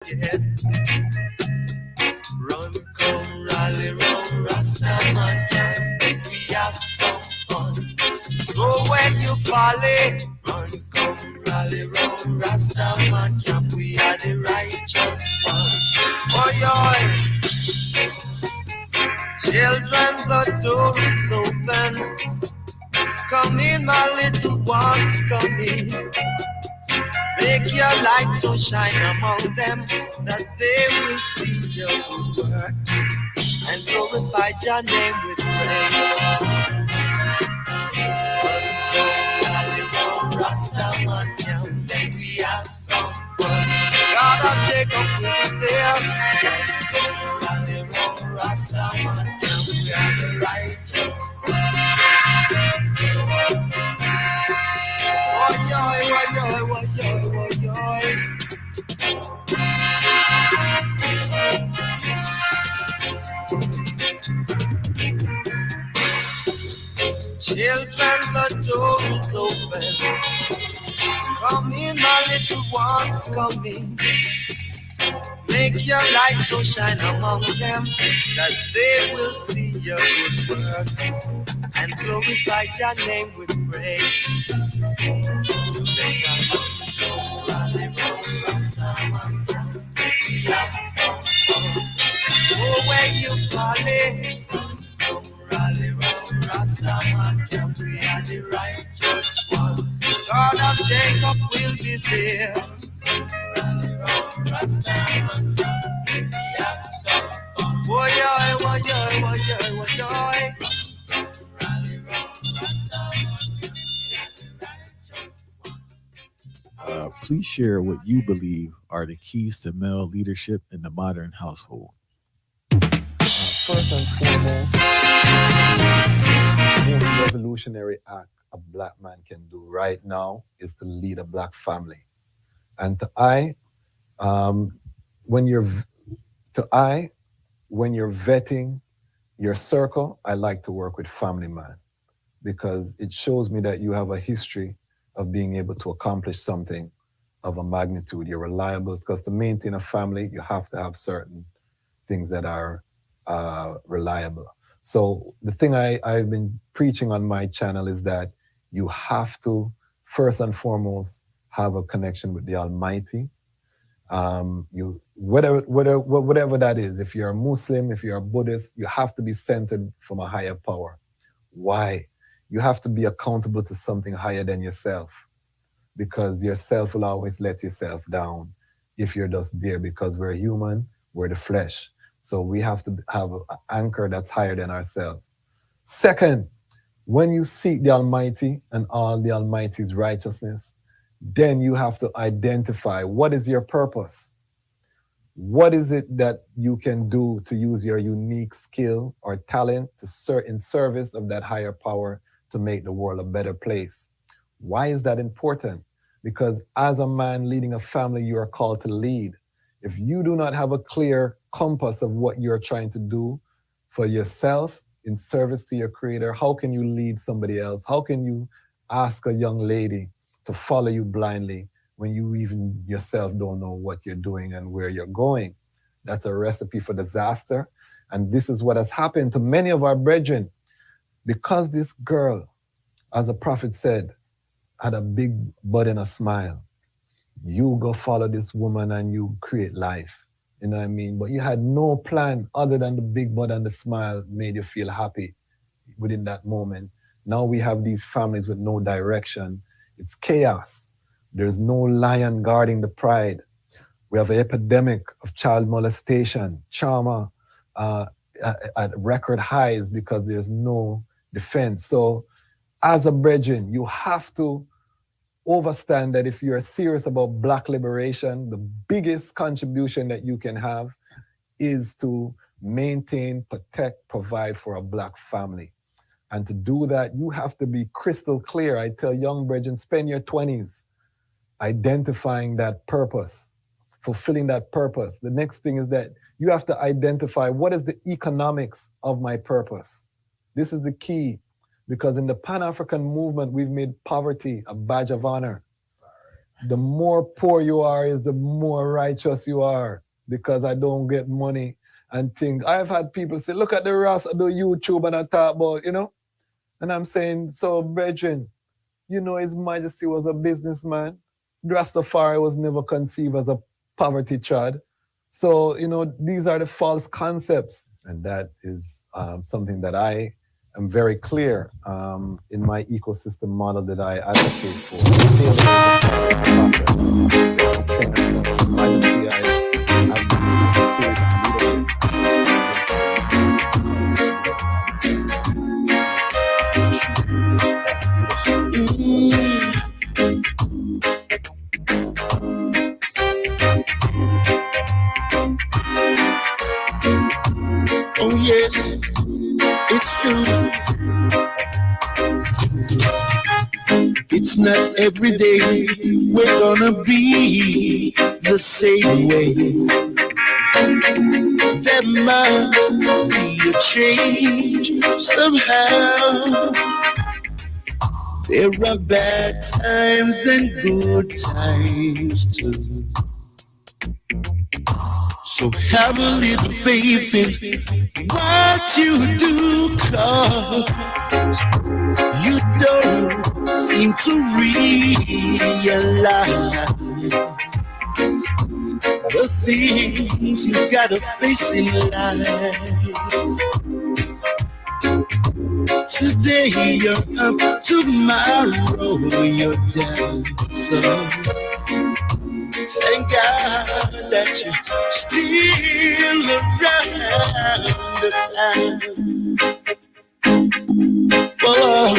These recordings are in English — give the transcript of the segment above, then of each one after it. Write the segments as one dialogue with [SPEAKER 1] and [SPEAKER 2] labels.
[SPEAKER 1] Yes, run, come, rally, run, Rasta man can make we have some fun. So when you folly, run, come, rally, run, Rasta man camp, we are the righteous one. Oh, yeah. Children, the door is open. Come in, my little ones, come in. Make your light so shine among them that they will see your good work and glorify your name with praise. Rasta man can make we have some fun. God of Jacob will be there. Rally round Rasta man can we are the righteous. Oh yoy, oh yoy, oh yoy, oh yoy. Children, the door is open. Come in, my little ones, come in. Make your light so shine among them that they will see your good work and glorify your name with praise. You make a rally round Rastaman, we have some fun. Oh, when you folly, rally round Rastaman, we are the righteous one. God of Jacob will be there. Rally round Rastaman, we have some fun. Oh, yeah, oh, yeah, oh, yeah, oh, yeah. Rally round Rastaman, we are the righteous one.
[SPEAKER 2] Please share what you believe are the keys to male leadership in the modern household.
[SPEAKER 3] First and foremost, the most revolutionary act a black man can do right now is to lead a black family. And um, when you're v- when you're vetting your circle, I like to work with family man because it shows me that you have a history of being able to accomplish something of a magnitude. You're reliable because to maintain a family, you have to have certain things that are reliable. So the thing I've been preaching on my channel is that you have to first and foremost have a connection with the Almighty. You whatever that is. If you're a Muslim, if you're a Buddhist, you have to be centered from a higher power. Why? You have to be accountable to something higher than yourself because yourself will always let yourself down if you're just there because we're human, we're the flesh. So we have to have an anchor that's higher than ourselves. Second, when you seek the Almighty and all the Almighty's righteousness, then you have to identify what is your purpose. What is it that you can do to use your unique skill or talent to in service of that higher power to make the world a better place? Why is that important? Because as a man leading a family, you are called to lead. If you do not have a clear compass of what you're trying to do for yourself in service to your creator, how can you lead somebody else? How can you ask a young lady to follow you blindly when you even yourself don't know what you're doing and where you're going? That's a recipe for disaster. And this is what has happened to many of our brethren because this girl, as the prophet said, had a big butt and a smile. You go follow this woman and you create life. You know what I mean? But you had no plan other than the big butt and the smile made you feel happy within that moment. Now we have these families with no direction. It's chaos. There's no lion guarding the pride. We have an epidemic of child molestation, trauma at record highs because there's no defense. So as a brethren, you have to understand that if you're serious about black liberation, the biggest contribution that you can have is to maintain, protect, provide for a black family. And to do that, you have to be crystal clear. I tell young brethren, spend your 20s identifying that purpose, fulfilling that purpose. The next thing is that you have to identify what is the economics of my purpose. This is the key, because in the Pan-African movement, we've made poverty a badge of honor. the more poor you are is the more righteous you are, because I don't get money and think. I've had people say, look at the Rasta do YouTube and I talk about, you know, and I'm saying, so brethren, you know, His Majesty was a businessman. Rastafari was never conceived as a poverty child. So, you know, these are the false concepts. And that is something that I am very clear in my ecosystem model that I advocate for.
[SPEAKER 1] Oh yes, it's true. It's not every day we're gonna be the same way. There must be a change somehow. There are bad times and good times too. So have a little faith in what you do, 'cause you don't seem to realize the things you gotta face in life. Today you're up, tomorrow you're down. So thank God that you're still around the time. Oh,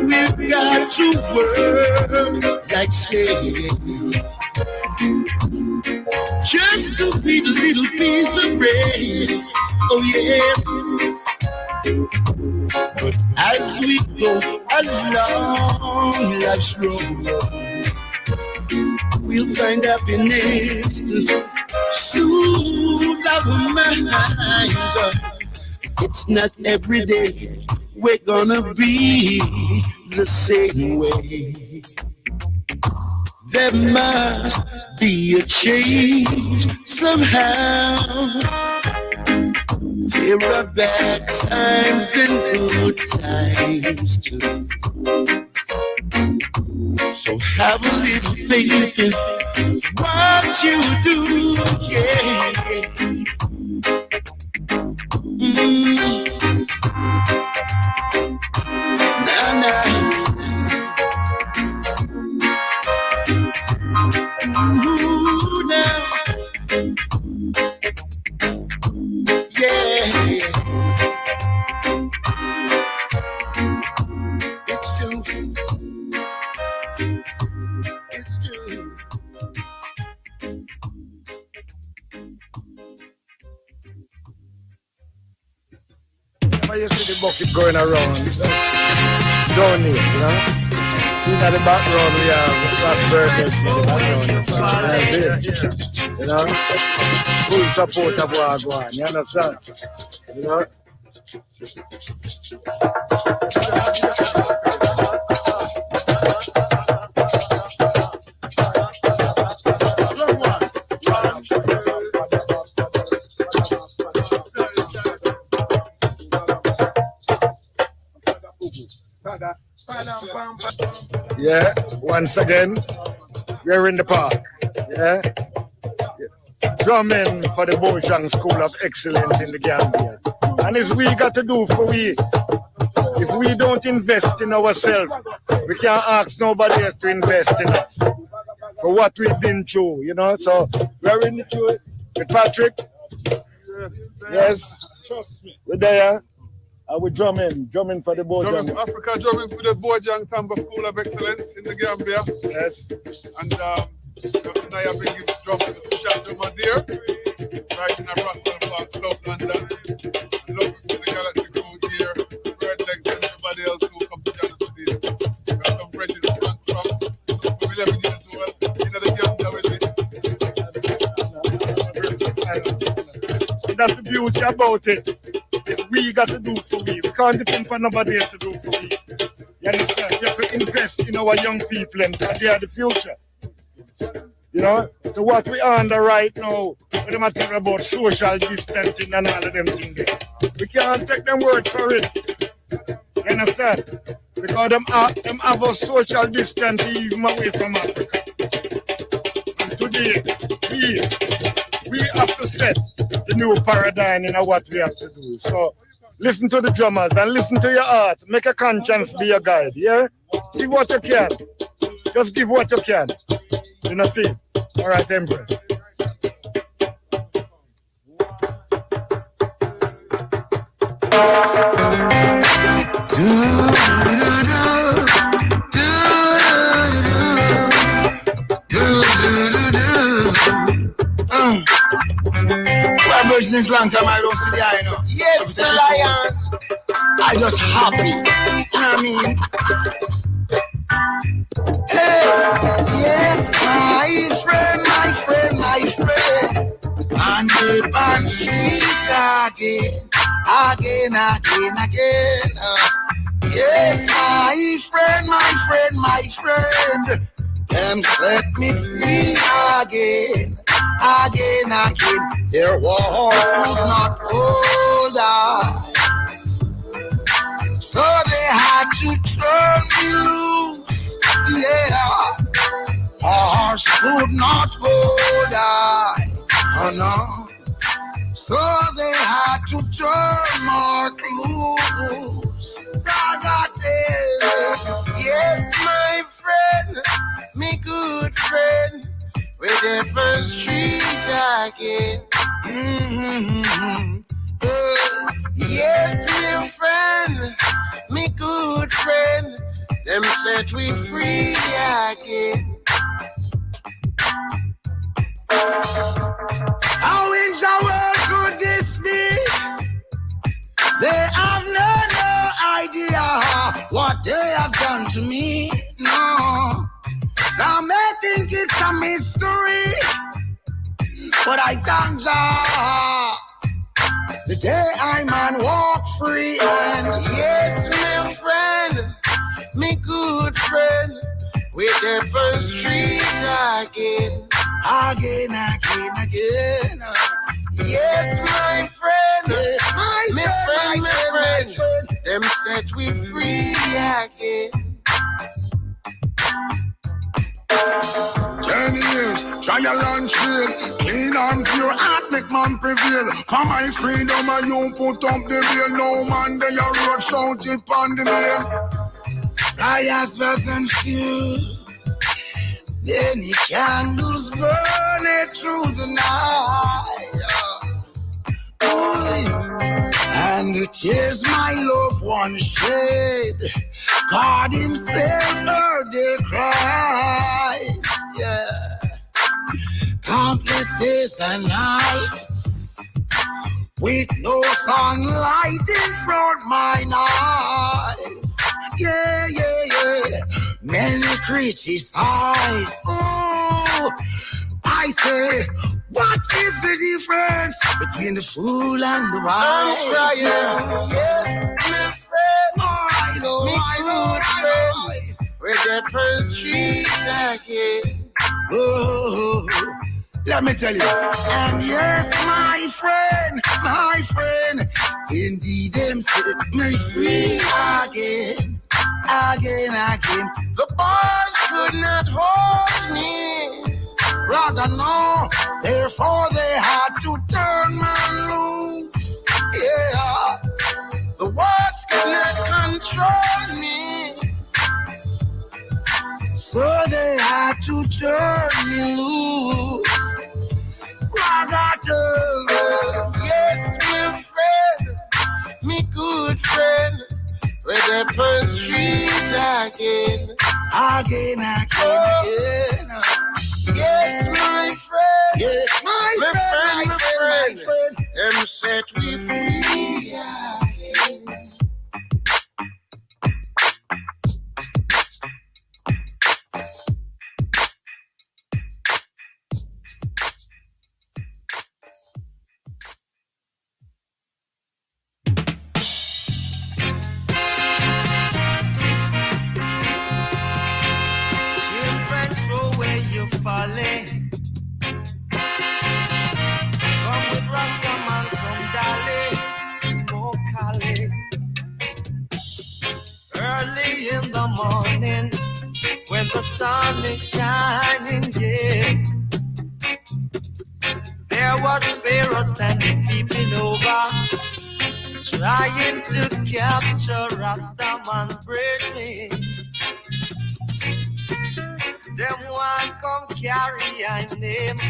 [SPEAKER 1] we've got to work like slaves just to beat a little piece of bread. Oh yeah. But as we go along life's road, we'll find happiness to soothe our mind. It's not every day we're gonna be the same way. There must be a change somehow. There are bad times and good times too. So have a little faith in what you do, yeah. Nah, nah. Ooh, now. Yeah. It's true. It's true.
[SPEAKER 4] I used to see the bucket going around. Donate, you know? In the background, we have Ross Burgers in the background. You know? Full support of Wagwan, you understand? You know? Yeah, once again, we're in the park. Yeah, drumming for the Bojang School of Excellence in the Gambia. And it's we got to do for we. If we don't invest in ourselves, we can't ask nobody else to invest in us for what we've been through, you know. So we're in the through with Patrick. Yes.
[SPEAKER 5] Trust me.
[SPEAKER 4] We're there. And we're drumming for the Bojang.
[SPEAKER 5] Drumming Africa, drumming for the Bojang Tamba School of Excellence in the Gambia.
[SPEAKER 4] Yes.
[SPEAKER 5] And I have been giving drum to Shot Drummers here, right in a Rockwell Park, South London. Love to see the Galaxy crew here, Bird Legs and everybody else who come to join us today. We have some friends in front from 11 years old, in the Gambia with
[SPEAKER 4] me. That's the beauty about it. If we got to do for we can't depend on nobody else to do for we. You understand? You have to invest in our young people and they are the future. You know, to what we are under right now, when they talk about social distancing and all of them things there. We can't take them word for it. You understand? Because them have a social distancing even away from Africa. And today, we have to set the new paradigm in what we have to do. So listen to the drummers and listen to your heart. Make a conscience be your guide, yeah? Give what you can. Just give what you can. You know, see? All right, Empress.
[SPEAKER 1] Well, version is long time I don't see the eye now. Yes, the lion. I just happy. You know what I mean? Hey, yes, my friend. On the band street again. Yes, my friend. Them set me free again. Their walls would not hold us, so they had to turn me loose. Yeah, horse would not hold I. Oh no, so they had to turn Mark loose. Yes, my friend, me good friend. With the first street again. Yes, my friend, me good friend. Them set we free again. How in the world could this be? They have no idea what they have done to me. No. Some may think it's a mystery, but I thank Jah. The day I man walk free, and yes, my friend, me good friend, with the first street again. Yes, my friend, my friend, them set we free again.
[SPEAKER 6] 10 years, trial and trail, clean and pure, heart make man prevail. For my freedom, and you put up the bill. No man, they are road shouting on the mail.
[SPEAKER 1] Riots wasn't few, then the candles burning through the night. And the tears my loved one shed, God himself heard their cries. Yeah, countless days and nights with no sunlight in front my eyes. Yeah. Many criticize. Oh, I say, what is the difference between the fool and the wise? I'm crying. Yes, my friend. I know. With the first street again. Oh, let me tell you. And yes, my friend, indeed them set me free again. The bars could not hold me. Rather no, therefore they had to turn me loose. Yeah, the words could not control me, so they had to turn me loose. Yes, my friend, me good friend, with the first street again. Yeah.
[SPEAKER 6] Yes, my friend. Yes, my friend. Them set we free. Yes.
[SPEAKER 1] Children, throw where you falling. Come with Rastaman, come darling. Smoke Cali. Early in the morning, when the sun is shining, yeah. There was Pharaoh standing peeping over, trying to capture Rastaman brethren. Them one come carry a name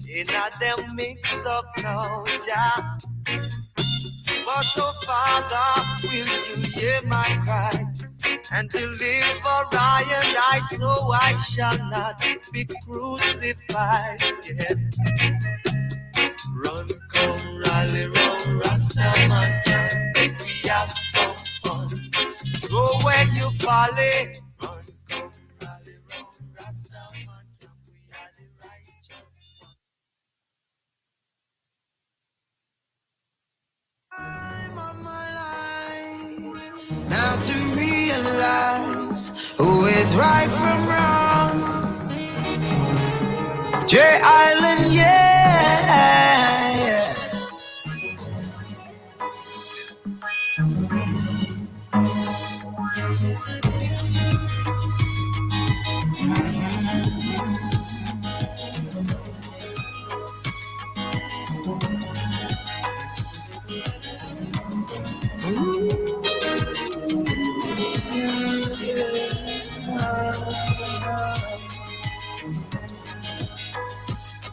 [SPEAKER 1] in a them mix up now, Jah. But oh Father, will you hear my cry and deliver I and I, so I shall not be crucified? Yes. Run, come, rally, run, Rastaman, make we have some fun. Throw where you falling. Run, come, rally, run, Rastaman, we are the righteous one. I'm on my life now to realize who is right from wrong. J Island, yeah.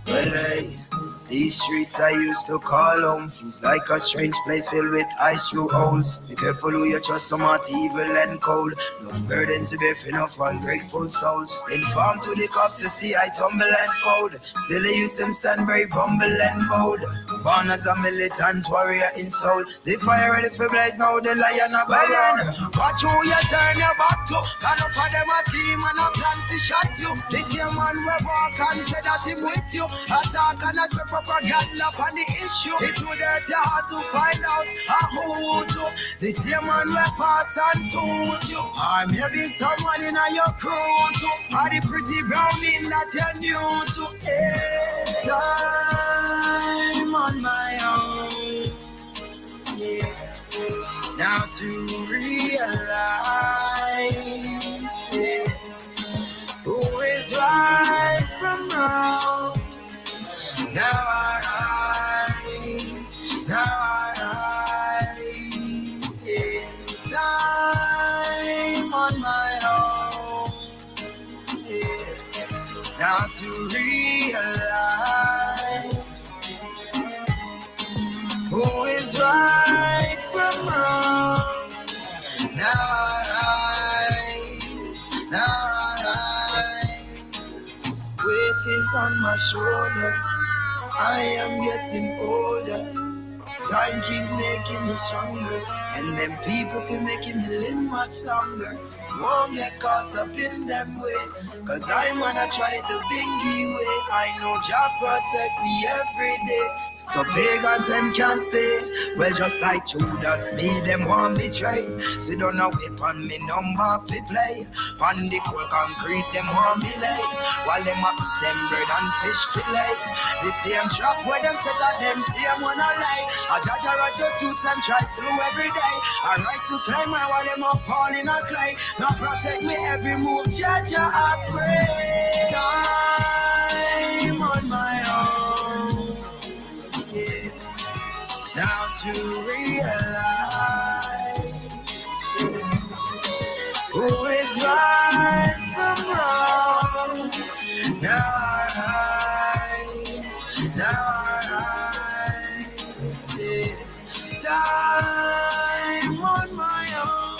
[SPEAKER 1] Well, hey, these streets I used to call home feels like a strange place filled with ice through holes. Be careful who you trust, some are evil and cold. Enough burdens to bear for enough ungrateful souls. Inform to the cops to see I tumble and fold. Still they use them stand brave, humble and bold. Born as a militant warrior in soul. The fire ready for blaze, now the lion a go run. Watch who you turn your back to. Can up for them a scheme and a plan to shot you. This young man will walk and say that him with you. Attack and a spread propaganda upon the issue. It's too dirty hard to find out who you. This young man will pass and toot you. Or maybe someone in your crew too. Or the pretty brownie that you're new to. Time on my own, yeah. Now to realize, yeah, who is right from wrong. Now our eyes, yeah. Time on my own, yeah. Now to realize who is right from wrong. Now our eyes, weight is on my shoulders. I am getting older. Time keep making me stronger, and them people can make me live much longer. Won't get caught up in them way, cause I'm gonna try it the bingy way. I know Jah protect me every day, so pagans them can't stay. Well, just like Judas, me them want betray. See don't know whip on me number fi play. On the cold concrete them want me lay, while them a eat them bread and fish fillet. The same trap where them set at them same wanna lay. A judge a right your suits them try through every day. I rise to claim my while them a fall in a clay. Now protect me every move, judge I pray. Time on my own, yeah. Now to realize, yeah, who is right from wrong. Now our eyes, yeah. Time on my own,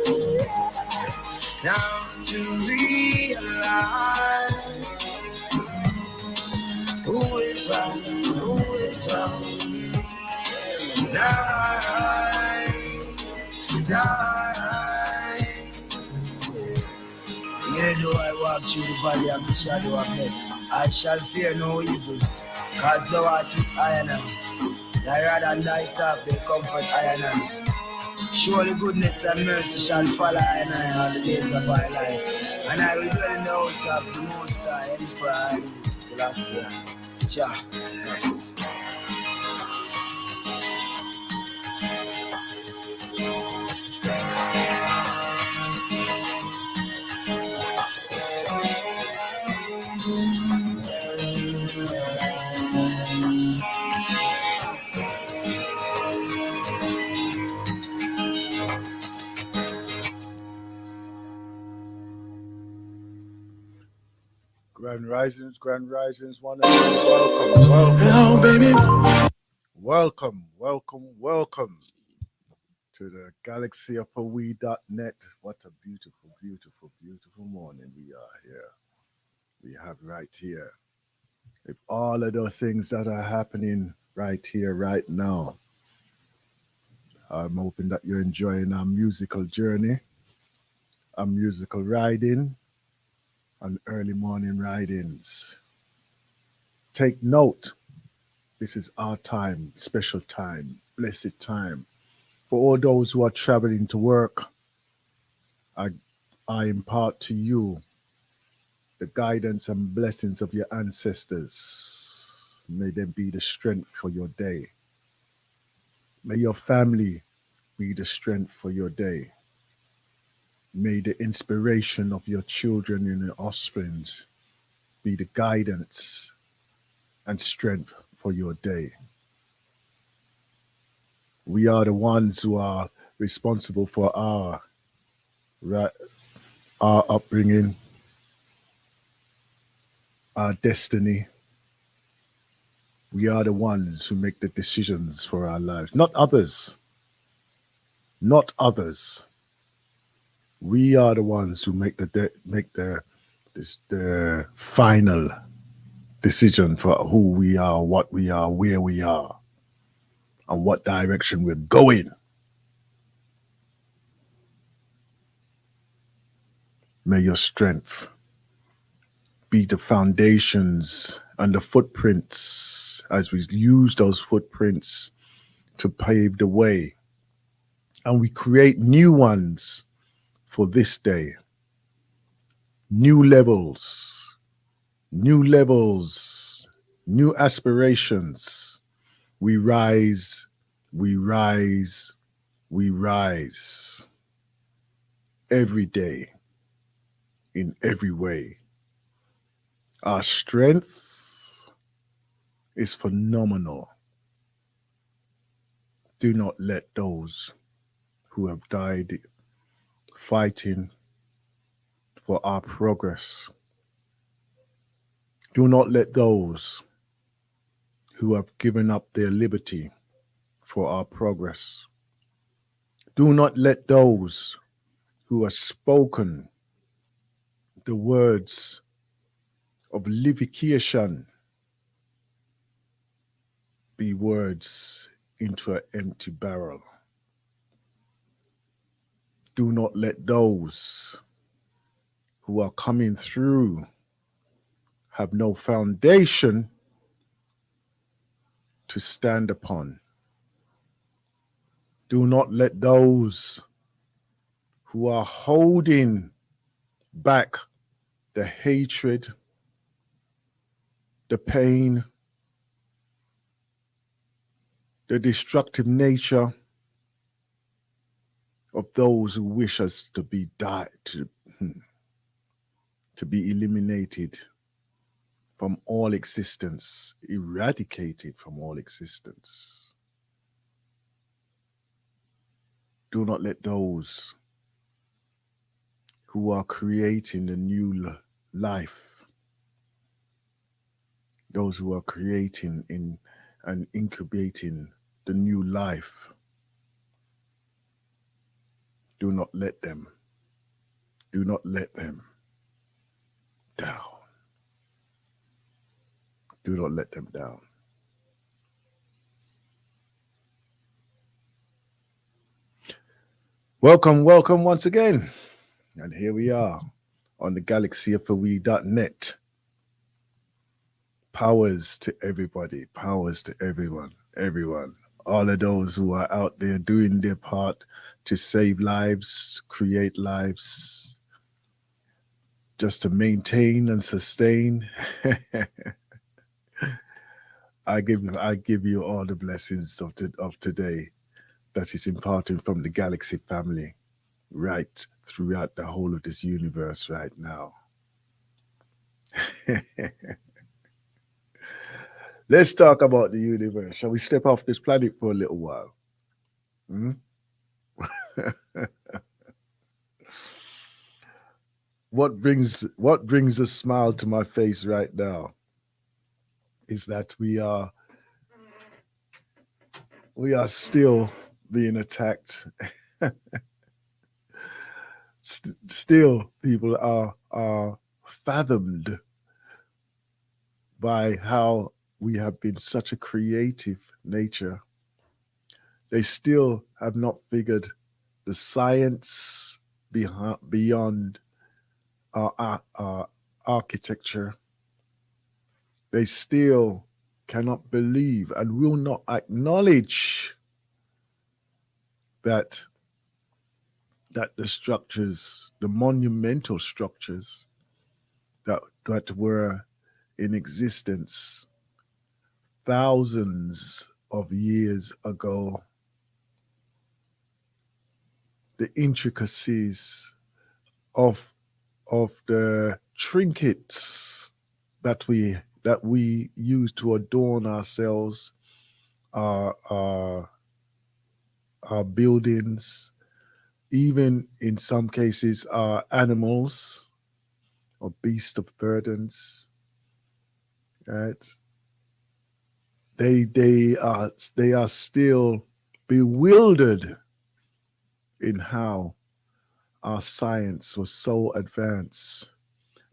[SPEAKER 1] yeah. Now to realize die. Yea, though I walk through the valley of the shadow of death, I shall fear no evil, cause thou art with I and I. Thy rod and thy staff, they comfort I and I. Surely goodness and mercy shall follow I and I all the days of my life. And I will dwell in the house of the Most High, Emperor Haile Selassie. Jah, Rastafari.
[SPEAKER 4] Grand Risings, one and all. Welcome to the galaxy of we.net. What a beautiful, beautiful, beautiful morning we are here. We have right here. If all of those things that are happening right here, right now, I'm hoping that you're enjoying our musical journey, our musical riding, and early morning ridings. Take note, this is our time, special time, blessed time. For all those who are traveling to work, I impart to you the guidance and blessings of your ancestors. May them be the strength for your day. May your family be the strength for your day. May the inspiration of your children and your offsprings be the guidance and strength for your day. We are the ones who are responsible for our upbringing, our destiny. We are the ones who make the decisions for our lives, not others. Not others. We are the ones who make the final decision for who we are, what we are, where we are, and what direction we're going. May your strength be the foundations and the footprints as we use those footprints to pave the way. And we create new ones for this day. New levels, new aspirations. We rise, we rise, we rise every day, in every way. Our strength is phenomenal. Do not let those who have died fighting for our progress, do not let those who have given up their liberty for our progress, do not let those who have spoken the words of livication be words into an empty barrel. Do not let those who are coming through have no foundation to stand upon. Do not let those who are holding back the hatred, the pain, the destructive nature of those who wish us to be to be eliminated from all existence, eradicated from all existence. Do not let those who are creating the new life, those who are creating and incubating the new life, do not let them down. Do not let them down.
[SPEAKER 7] Welcome once again. And here we are on the galaxyofthewe.net. Powers to everybody, powers to everyone. All of those who are out there doing their part to save lives, create lives, just to maintain and sustain. I give you all the blessings of today that is imparting from the Galaxy family right throughout the whole of this universe right now. Let's talk about the universe. Shall we step off this planet for a little while? Hmm? What brings a smile to my face right now is that we are still being attacked. Still, people are fathomed by how we have been such a creative nature. They still have not figured the science beyond our architecture. They still cannot believe and will not acknowledge that the structures, the monumental structures that were in existence thousands of years ago, the intricacies of the trinkets that we use to adorn ourselves, our buildings, even in some cases our animals or beasts of burdens, right? They are still bewildered in how our science was so advanced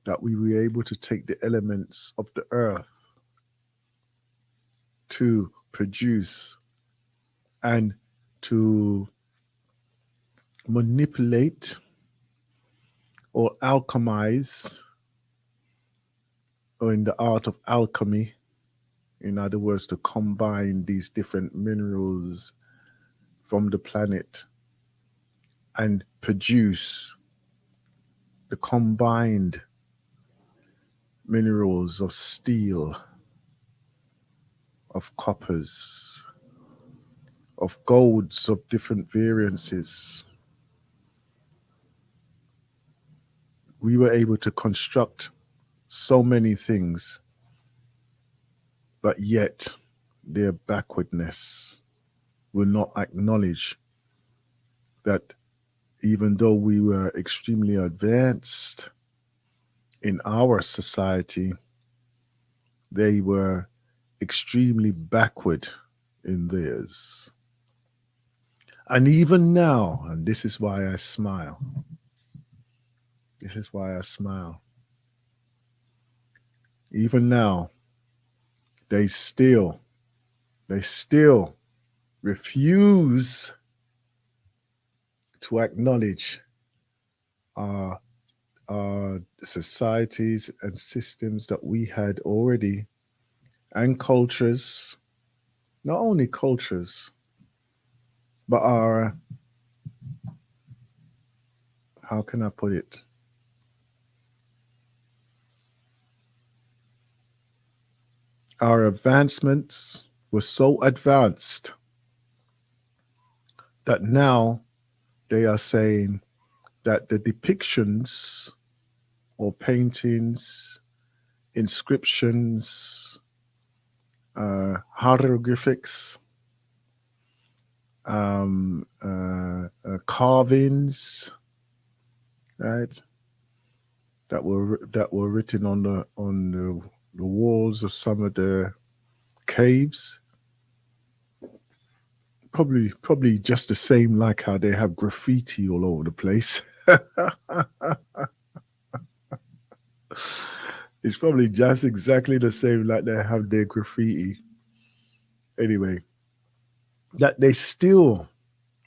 [SPEAKER 7] that we were able to take the elements of the earth to produce and to manipulate or alchemize, or in the art of alchemy, in other words, to combine these different minerals from the planet and produce the combined minerals of steel, of coppers, of golds of different variances. We were able to construct so many things, but yet their backwardness will not acknowledge that even though we were extremely advanced in our society, they were extremely backward in theirs. And even now, and this is why I smile. This is why I smile. Even now, they still refuse to acknowledge our societies and systems that we had already, and cultures, not only cultures, but our, how can I put it? Our advancements were so advanced that now they are saying that the depictions or paintings, inscriptions, hieroglyphics, carvings, right, that were written on the walls of some of the caves, probably just the same like how they have graffiti all over the place. It's probably just exactly the same like they have their graffiti. Anyway, that they still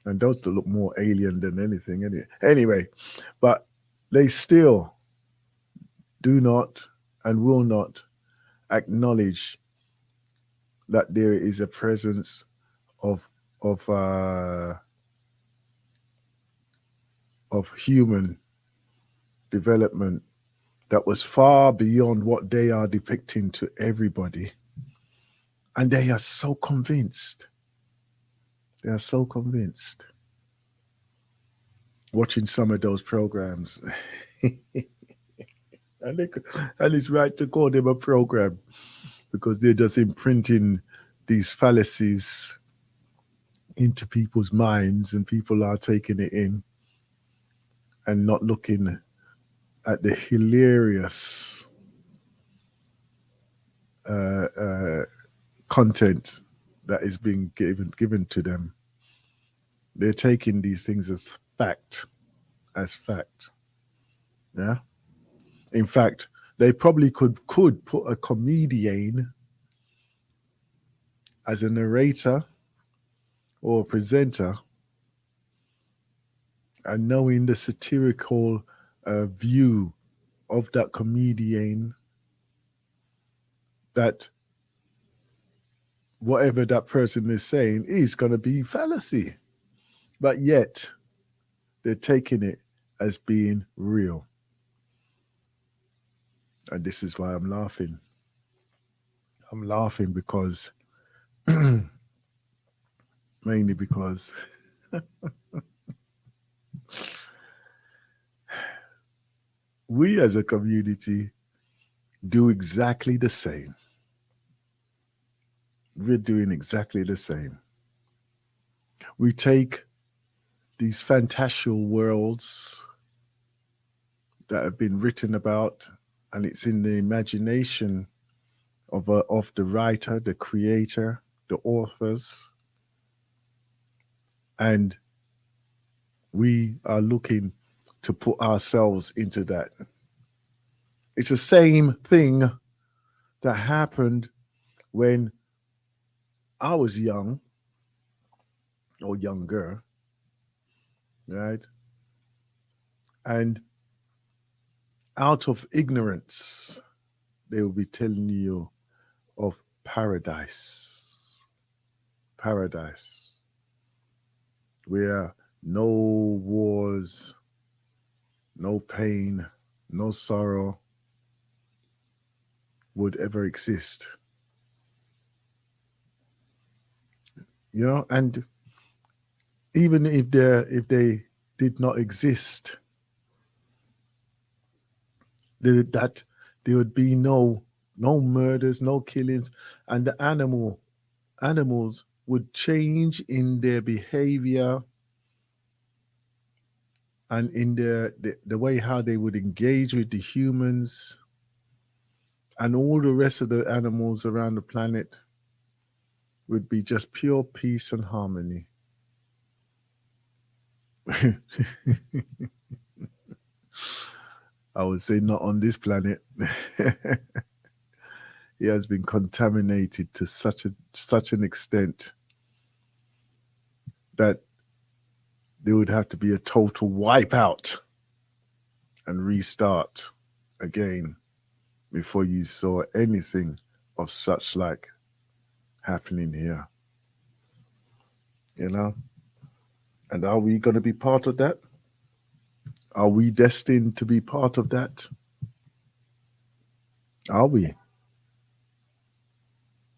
[SPEAKER 7] And those look more alien than anything. Anyway, but they still do not and will not acknowledge that there is a presence of of uh, of human development that was far beyond what they are depicting to everybody, and they are so convinced. They are so convinced. Watching some of those programs, and it's right to call them a program because they're just imprinting these fallacies into people's minds, and people are taking it in and not looking at the hilarious content that is being given to them. They're taking these things as fact. Yeah. In fact, they probably could put a comedian as a narrator or a presenter, and knowing the satirical view of that comedian, that whatever that person is saying is going to be fallacy, but yet they're taking it as being real. And this is why I'm laughing. I'm laughing because mainly because we as a community do exactly the same. We're doing exactly the same. We take these fantastical worlds that have been written about, and it's in the imagination of the writer, the creator, the authors, and we are looking to put ourselves into that. It's the same thing that happened when I was young or younger, right? And out of ignorance, they will be telling you of paradise, where no wars, no pain, no sorrow would ever exist. You know, and even if they did not exist, there would be no murders, no killings, and the animals would change in their behavior and in the way how they would engage with the humans and all the rest of the animals around the planet would be just pure peace and harmony. I would say not on this planet. It has been contaminated to such an extent that there would have to be a total wipeout and restart again before you saw anything of such like happening here. You know? And are we going to be part of that? Are we destined to be part of that? Are we?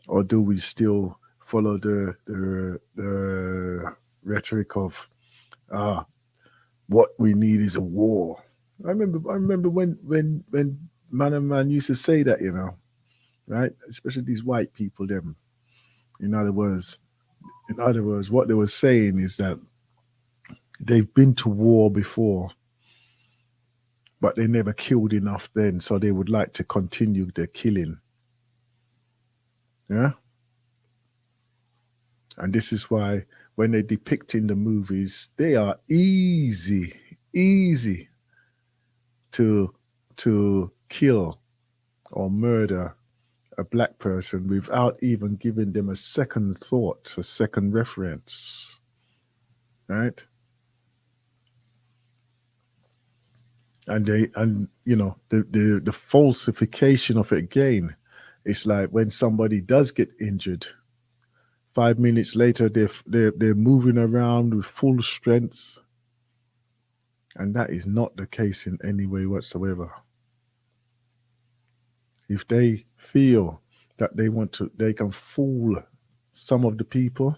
[SPEAKER 7] Or do we still follow the rhetoric of what we need is a war? I remember when man and man used to say that, you know, right? Especially these white people, them. In other words, what they were saying is that they've been to war before, but they never killed enough then, so they would like to continue their killing. Yeah? And this is why when they depict in the movies, they are easy to kill or murder a black person without even giving them a second thought, a second reference. right? And the falsification of it again. It's like when somebody does get injured, 5 minutes later they're moving around with full strength, and that is not the case in any way whatsoever. If they feel that they can fool some of the people,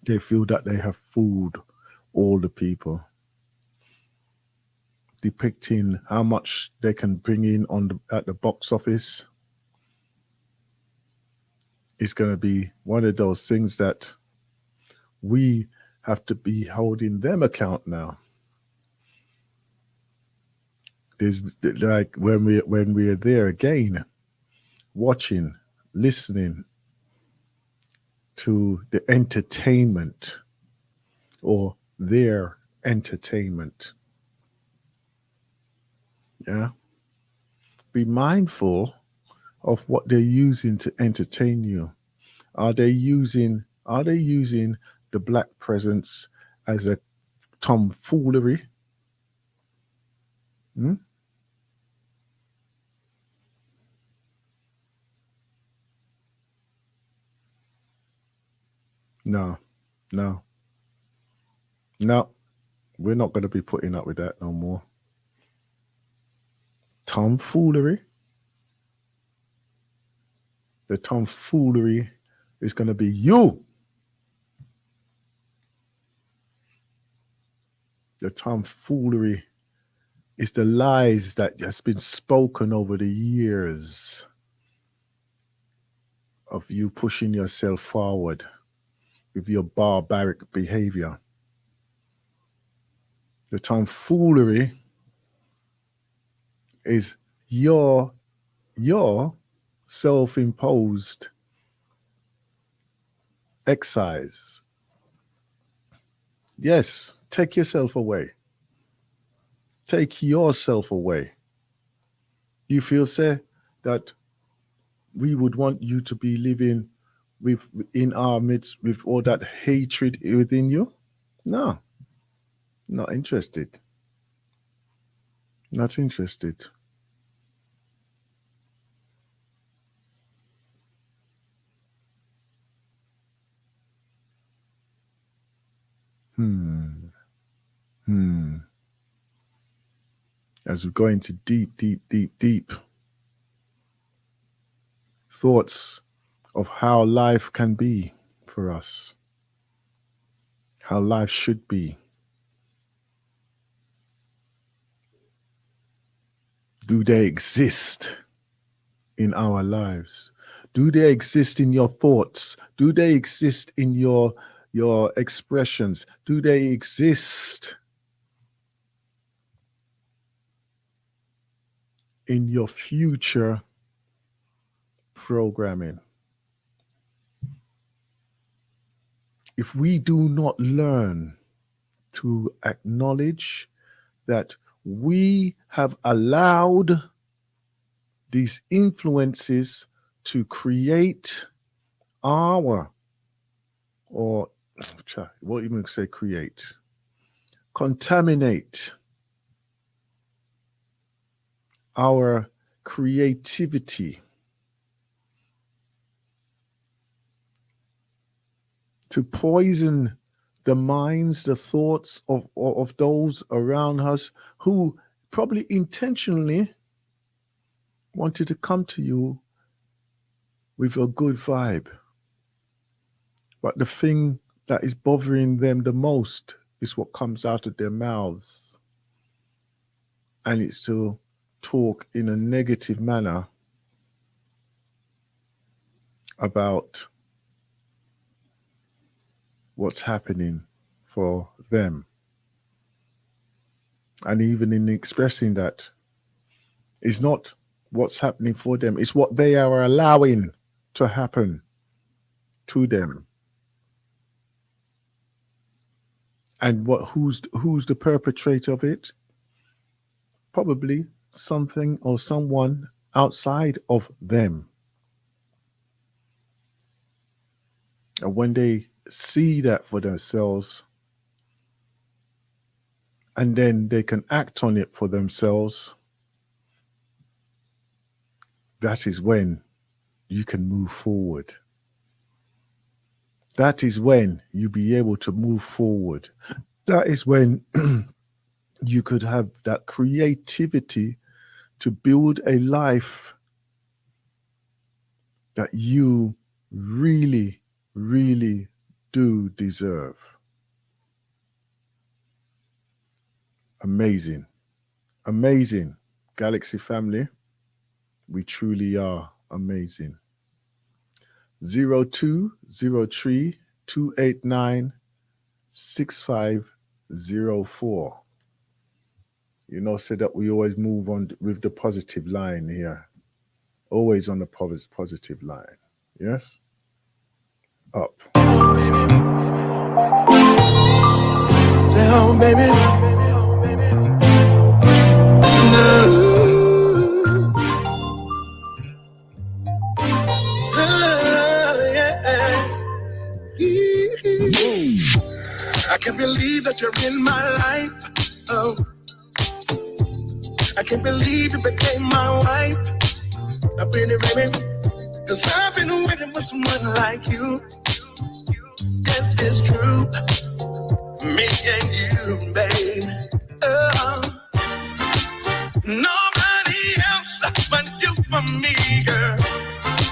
[SPEAKER 7] they feel that they have fooled all the people, depicting how much they can bring in at the box office. Is going to be one of those things that we have to be holding them account now. There's like when we are there again, watching, listening to the entertainment or their entertainment. Yeah. Be mindful of what they're using to entertain you. Are they using the black presence as a tomfoolery? Hmm? No, no, no. We're not going to be putting up with that no more. Tomfoolery. The tomfoolery is going to be you. The tomfoolery is the lies that has been spoken over the years of you pushing yourself forward with your barbaric behavior. The tomfoolery is your self-imposed excise. Yes, take yourself away. Take yourself away. You feel, say, that we would want you to be living in our midst with all that hatred within you? No, not interested. Not interested. Hmm. As we go into deep thoughts of how life can be for us, how life should be. Do they exist in our lives? Do they exist in your thoughts? Do they exist in your expressions? Do they exist in your future programming? If we do not learn to acknowledge that we have allowed these influences to create our, or what even say create, contaminate our creativity, to poison the minds, the thoughts of those around us who probably intentionally wanted to come to you with a good vibe. But the thing that is bothering them the most is what comes out of their mouths. And it's to talk in a negative manner about what's happening for them. And even in expressing that, it's not what's happening for them, it's what they are allowing to happen to them. And who's the perpetrator of it? Probably something or someone outside of them. And when they see that for themselves, and then they can act on it for themselves, that is when you can move forward. That is when you be able to move forward. That is when you could have that creativity to build a life that you really, really do deserve. Amazing. Amazing. Galaxy family, we truly are amazing. 0203 289 6504. You know, so that we always move on with the positive line here. Always on the positive line. Yes? Up.
[SPEAKER 6] Down, baby. I can't believe that you're in my life. Oh, I can't believe you became my wife. I pretty baby, 'cause I've been waiting for someone like you. Yes, it's true. Me and you, babe. Oh, nobody else but you for me, girl.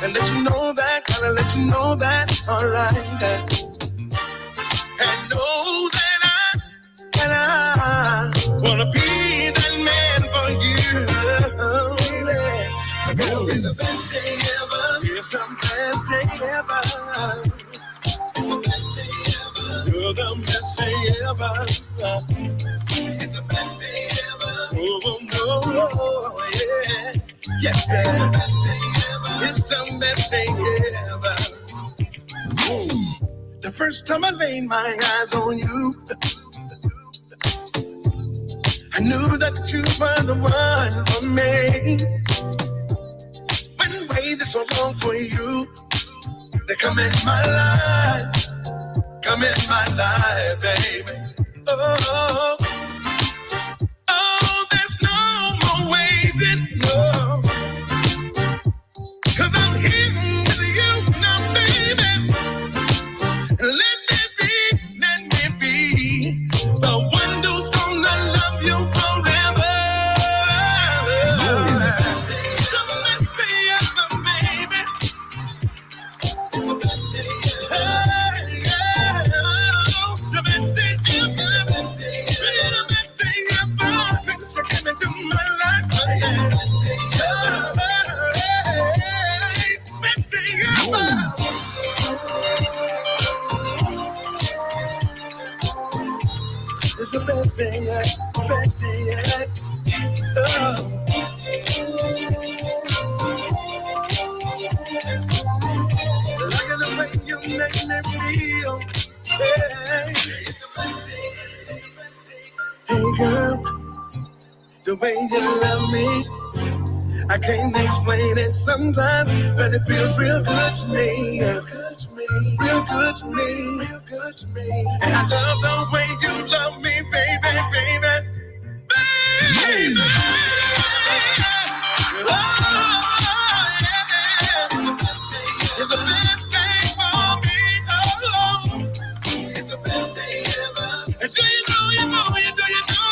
[SPEAKER 6] And let you know that, gotta let you know that, alright. And know that I wanna be that man for you. Girl, it's the best day ever. It's the best day ever. It's the best day ever. You're the best day ever. It's the best day ever. Oh, yeah. Yes, it's the best day ever. It's the best day ever. The first time I laid my eyes on you, I knew that you were the one for me. Been waiting so long for you to come in my life. Come in my life, baby. Oh, there's no more waiting, no. 'Cause I'm here with you now, baby. Let me be the one who's gonna love you forever. It's the best day ever, baby. It's the best day ever. The best day ever. The best day ever. Since you came into my life, it's the best day ever. Best day ever. It's the best day yet, best day yet. Oh. Look at the way you make me feel. Hey. It's the best day. Hey girl, the way you love me, I can't explain it sometimes, but it feels real good to me. Real good to me. Real good to me. Real good to me. And I love the way you love me, baby, baby. Baby. Oh, yeah. It's the best day for me. Oh, it's the best day ever. And do you know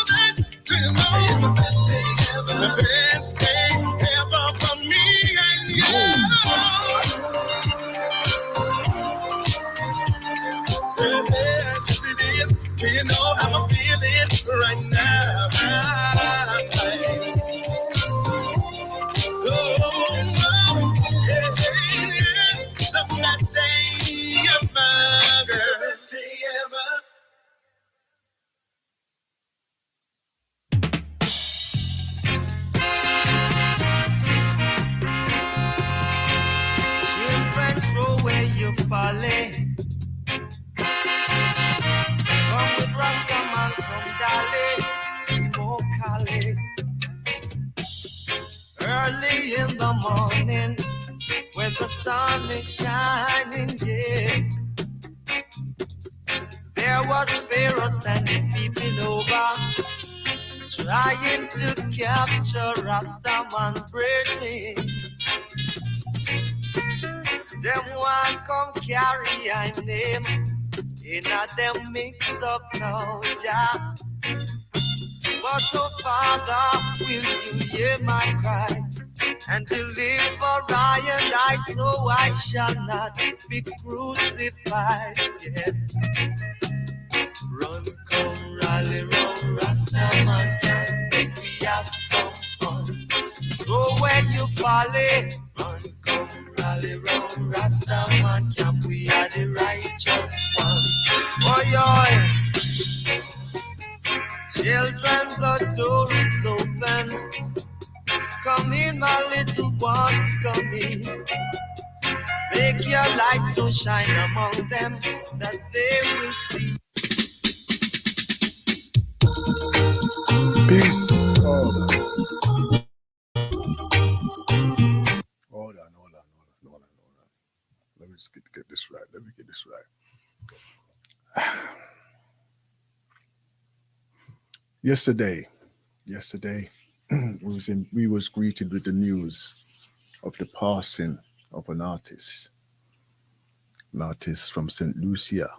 [SPEAKER 6] that? Do you know? It's the best day ever. The best day ever for me and you. Yes, it is. Do you know how I'm feeling right now? Oh, yeah. The best day ever, girl. The best day ever.
[SPEAKER 1] Children, throw away your folly. Come with Rastaman from Dali, smoke Cali. Early in the morning, when the sun is shining, yeah. There was Pharaoh standing peeping over trying to capture Rastaman brethren. Them one come carry I name in a them mix up now, Jah. But oh Father, will you hear my cry and deliver I and I, so I shall not be crucified? Yes. Run, come, rally, run, Rastaman camp, make we have some fun. So when you follow, run, come, rally, run, Rastaman camp, we are the righteous ones. Oh, children, the door is open. Come in, my little ones, come in. Make your light so shine among them that they will see.
[SPEAKER 7] Peace. Hold on. Let me just get this right. Let me get this right. Yesterday, we was greeted with the news of the passing of an artist from St. Lucia.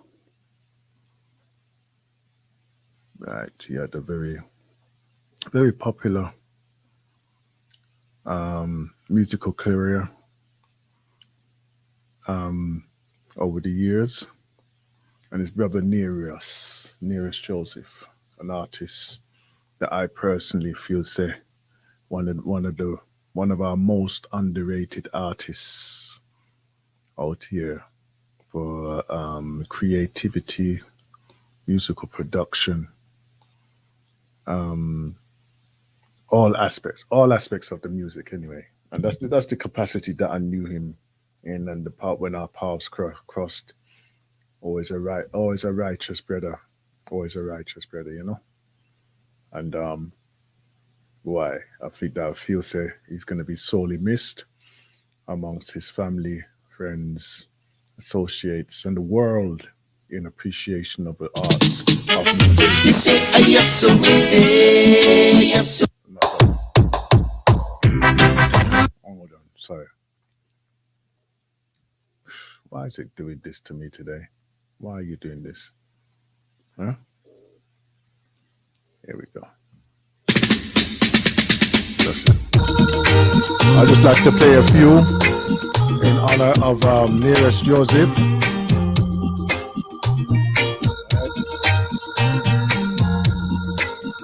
[SPEAKER 7] Right, he had a very, very popular musical career over the years, and his brother Nereus Joseph, an artist that I personally feel say one of our most underrated artists out here for creativity, musical production, all aspects of the music anyway. And that's the capacity that I knew him in, and the part when our paths crossed. Always a righteous brother, you know. And why I feel say he's going to be sorely missed amongst his family, friends, associates, and the world in appreciation of the arts of music. Hold on, sorry. Why is it doing this to me today? Why are you doing this? Huh? Here we go. I'd just like to play a few in honor of Nereus Joseph.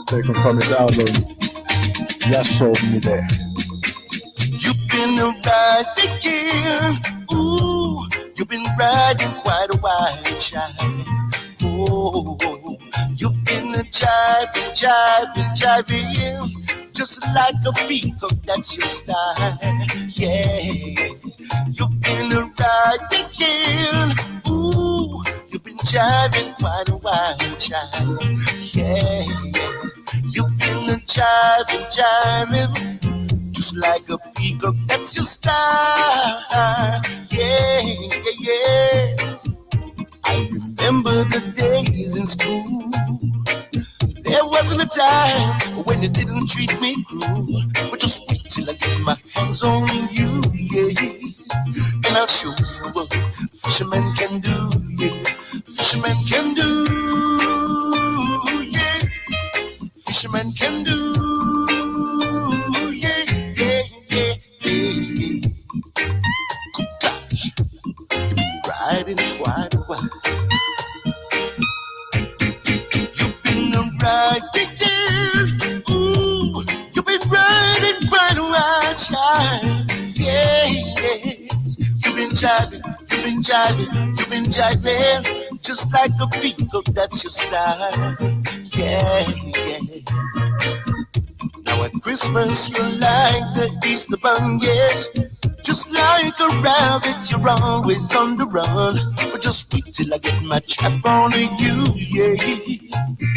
[SPEAKER 7] Taken from his album, Yasso Me There.
[SPEAKER 6] You've been a ride again. Ooh, you've been riding quite a while, child. Oh, you've been a jiving, just like a peacock, that's your style. Yeah, you've been a ride again. Ooh, you've been jiving quite a while, child. Yeah, you've been a jiving, just like a peacock, that's your style. Yeah. I remember the days in school. There wasn't a time when you didn't treat me cruel. But just wait till I get my hands on you, yeah. And I'll show you what fishermen can do, yeah. Fishermen can do, yeah. Fishermen can do, yeah. Good gosh, you've been riding quite a while. You've been a riding girl. Ooh, you've been riding quite a while, child. Yeah. You've been jiving, just like a peacock, that's your style. Yeah. Now at Christmas you're like the Easter bunny, yes. Just like a rabbit, you're always on the run. But just wait till I get my trap on you, yeah.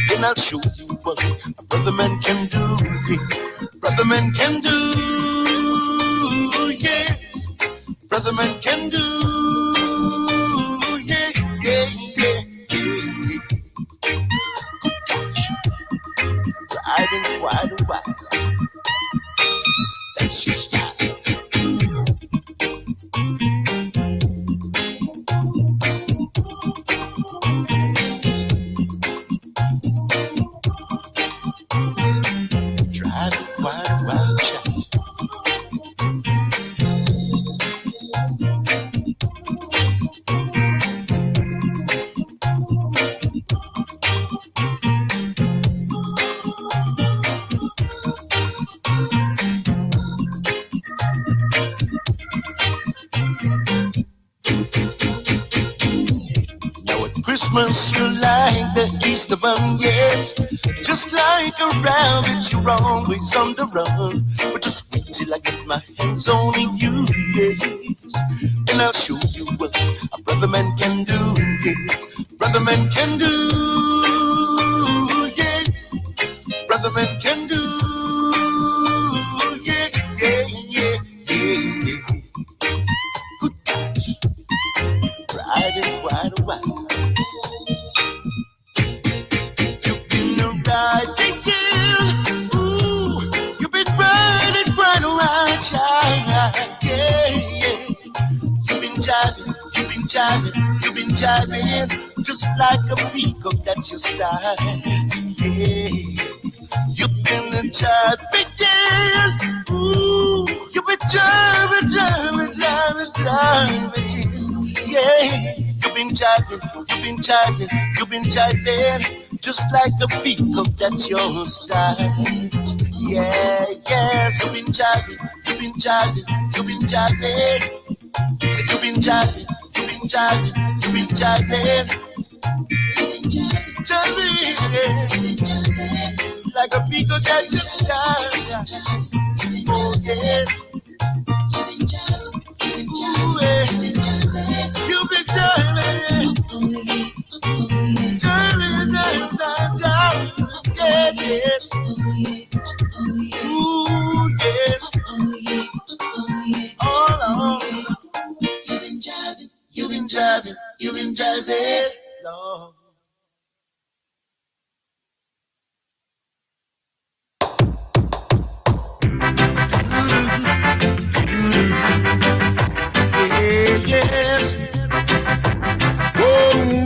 [SPEAKER 6] Then I'll show you what a brother man can do, yeah. Brother man can do, yeah. Brother man can do, yeah. Good gosh. riding quite a while. That's your style. Driving quite a while, child. Christmas, you're like the Easter Bunny, yes. Just like a rabbit, you're always on the run. But just wait till I get my hands on you, yes. And I'll show you what a brother man can do, yeah. Brother man can do, yes. Brother man can do, yeah, yeah, yeah, yeah, yeah. Good gosh, riding quite a while. You've been jiving, just like a peacock, that's your style. Yeah, you've been jiving, yeah. Ooh, you've been jiving. Yeah, you've been jiving, just like a peacock, that's your style. Yeah, yes, you've been jiving. So you've been jiving. You've been jiving. Like a peacock that just died. Oh, yes. Ooh, yeah. You've been jiving. Yeah, yes. Ooh, yes. All along. You've been jiving, Lord. Yeah, yes. Whoa.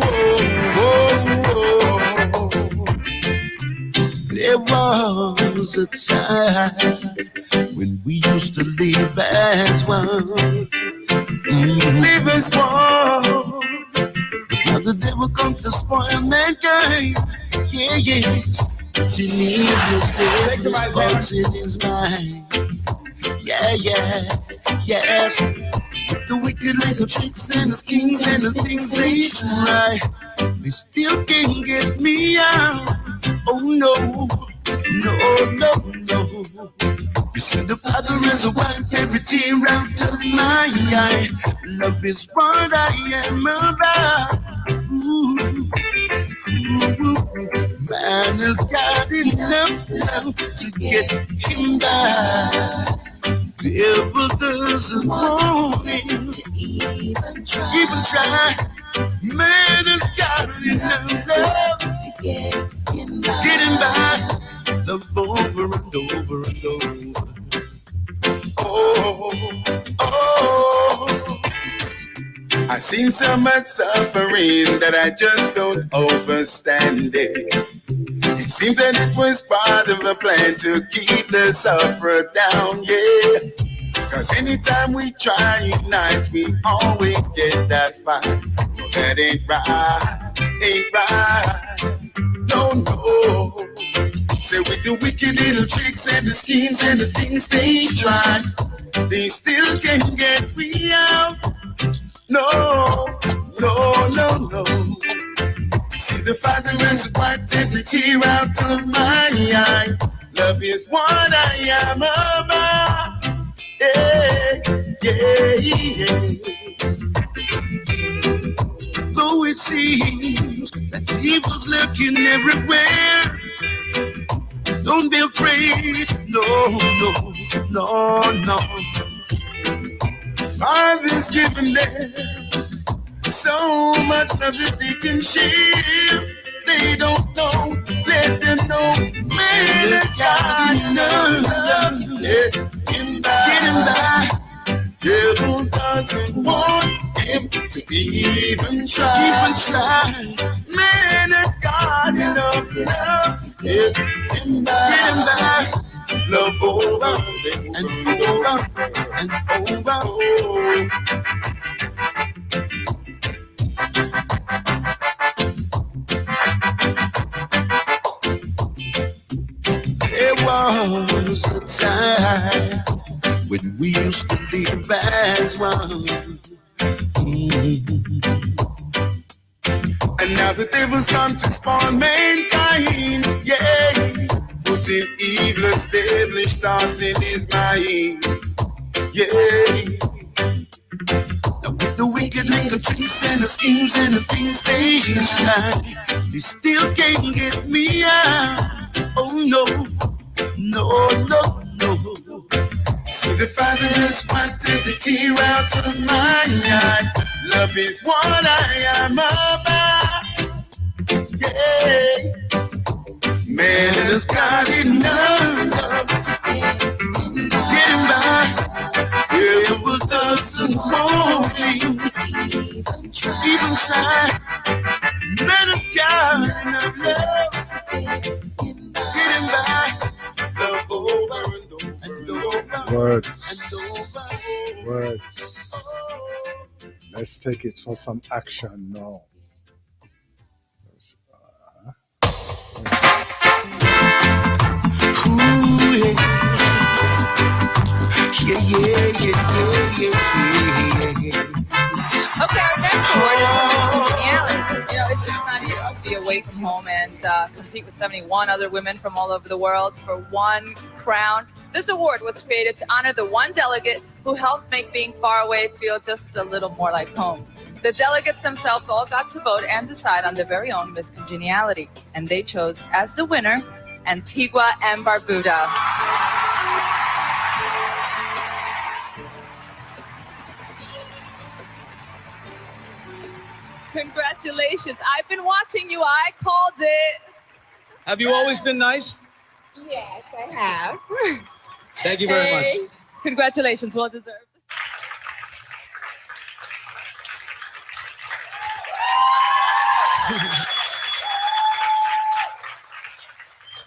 [SPEAKER 6] There was a time when we used to live as one. Live as one. Now the devil comes to spoil mankind. Yeah, yes. Till he was dead, his thoughts in his mind. Yeah, yes. With the wicked little tricks and the schemes and the things they try, they still can't get me out. Oh no. You see, the Father is a wipe every tear out of my eye. Love is what I am about. Ooh. Man has got enough love to get him by. Devil doesn't want him to even try. Man has got enough love to get him by. Love over and over and over. Oh, I've seen so much suffering that I just don't understand it. It seems that it was part of a plan to keep the sufferer down, yeah. Cause anytime we try unite, we always get that fight. No, that ain't right. No. Say with the wicked little tricks and the schemes and the things they try, they still can't get me out. No. See, the Father has wiped every tear out of my eye. Love is what I am about. Yeah. Though it seems that evil's lurking everywhere, don't be afraid, no. Father's given them so much love that they can share. They don't know, let them know. Man has got enough to let him by. Get him by. Devil doesn't want him to even try. Even try. Man has got enough love to get him by. Get him by. Love over and over and over. There was a time when we used to live as one. And now the devil's come to spawn mankind, yeah. Putting evil, devilish thoughts in his mind, yeah. Now with the wicked little tricks and the schemes and the things they try, they still can't get me out. Oh no, no, no, no. See the Father has wiped every tear out of my eye. Love is what I am about. Yeah. Man has got enough love to get him by. Devil doesn't want him to even try. Man has got enough love to get him by. Love over and over.
[SPEAKER 7] Words. Let's take it for some action now.
[SPEAKER 6] Ooh, yeah.
[SPEAKER 8] Okay, our next award is for congeniality. You know, it's time to be away from home and compete with 71 other women from all over the world for one crown. This award was created to honor the one delegate who helped make being far away feel just a little more like home. The delegates themselves all got to vote and decide on their very own Miss Congeniality, and they chose as the winner Antigua and Barbuda. Congratulations. I've been watching you. I called it.
[SPEAKER 9] Have you always been nice?
[SPEAKER 8] Yes, I have.
[SPEAKER 9] Thank you very much.
[SPEAKER 8] Congratulations. Well deserved.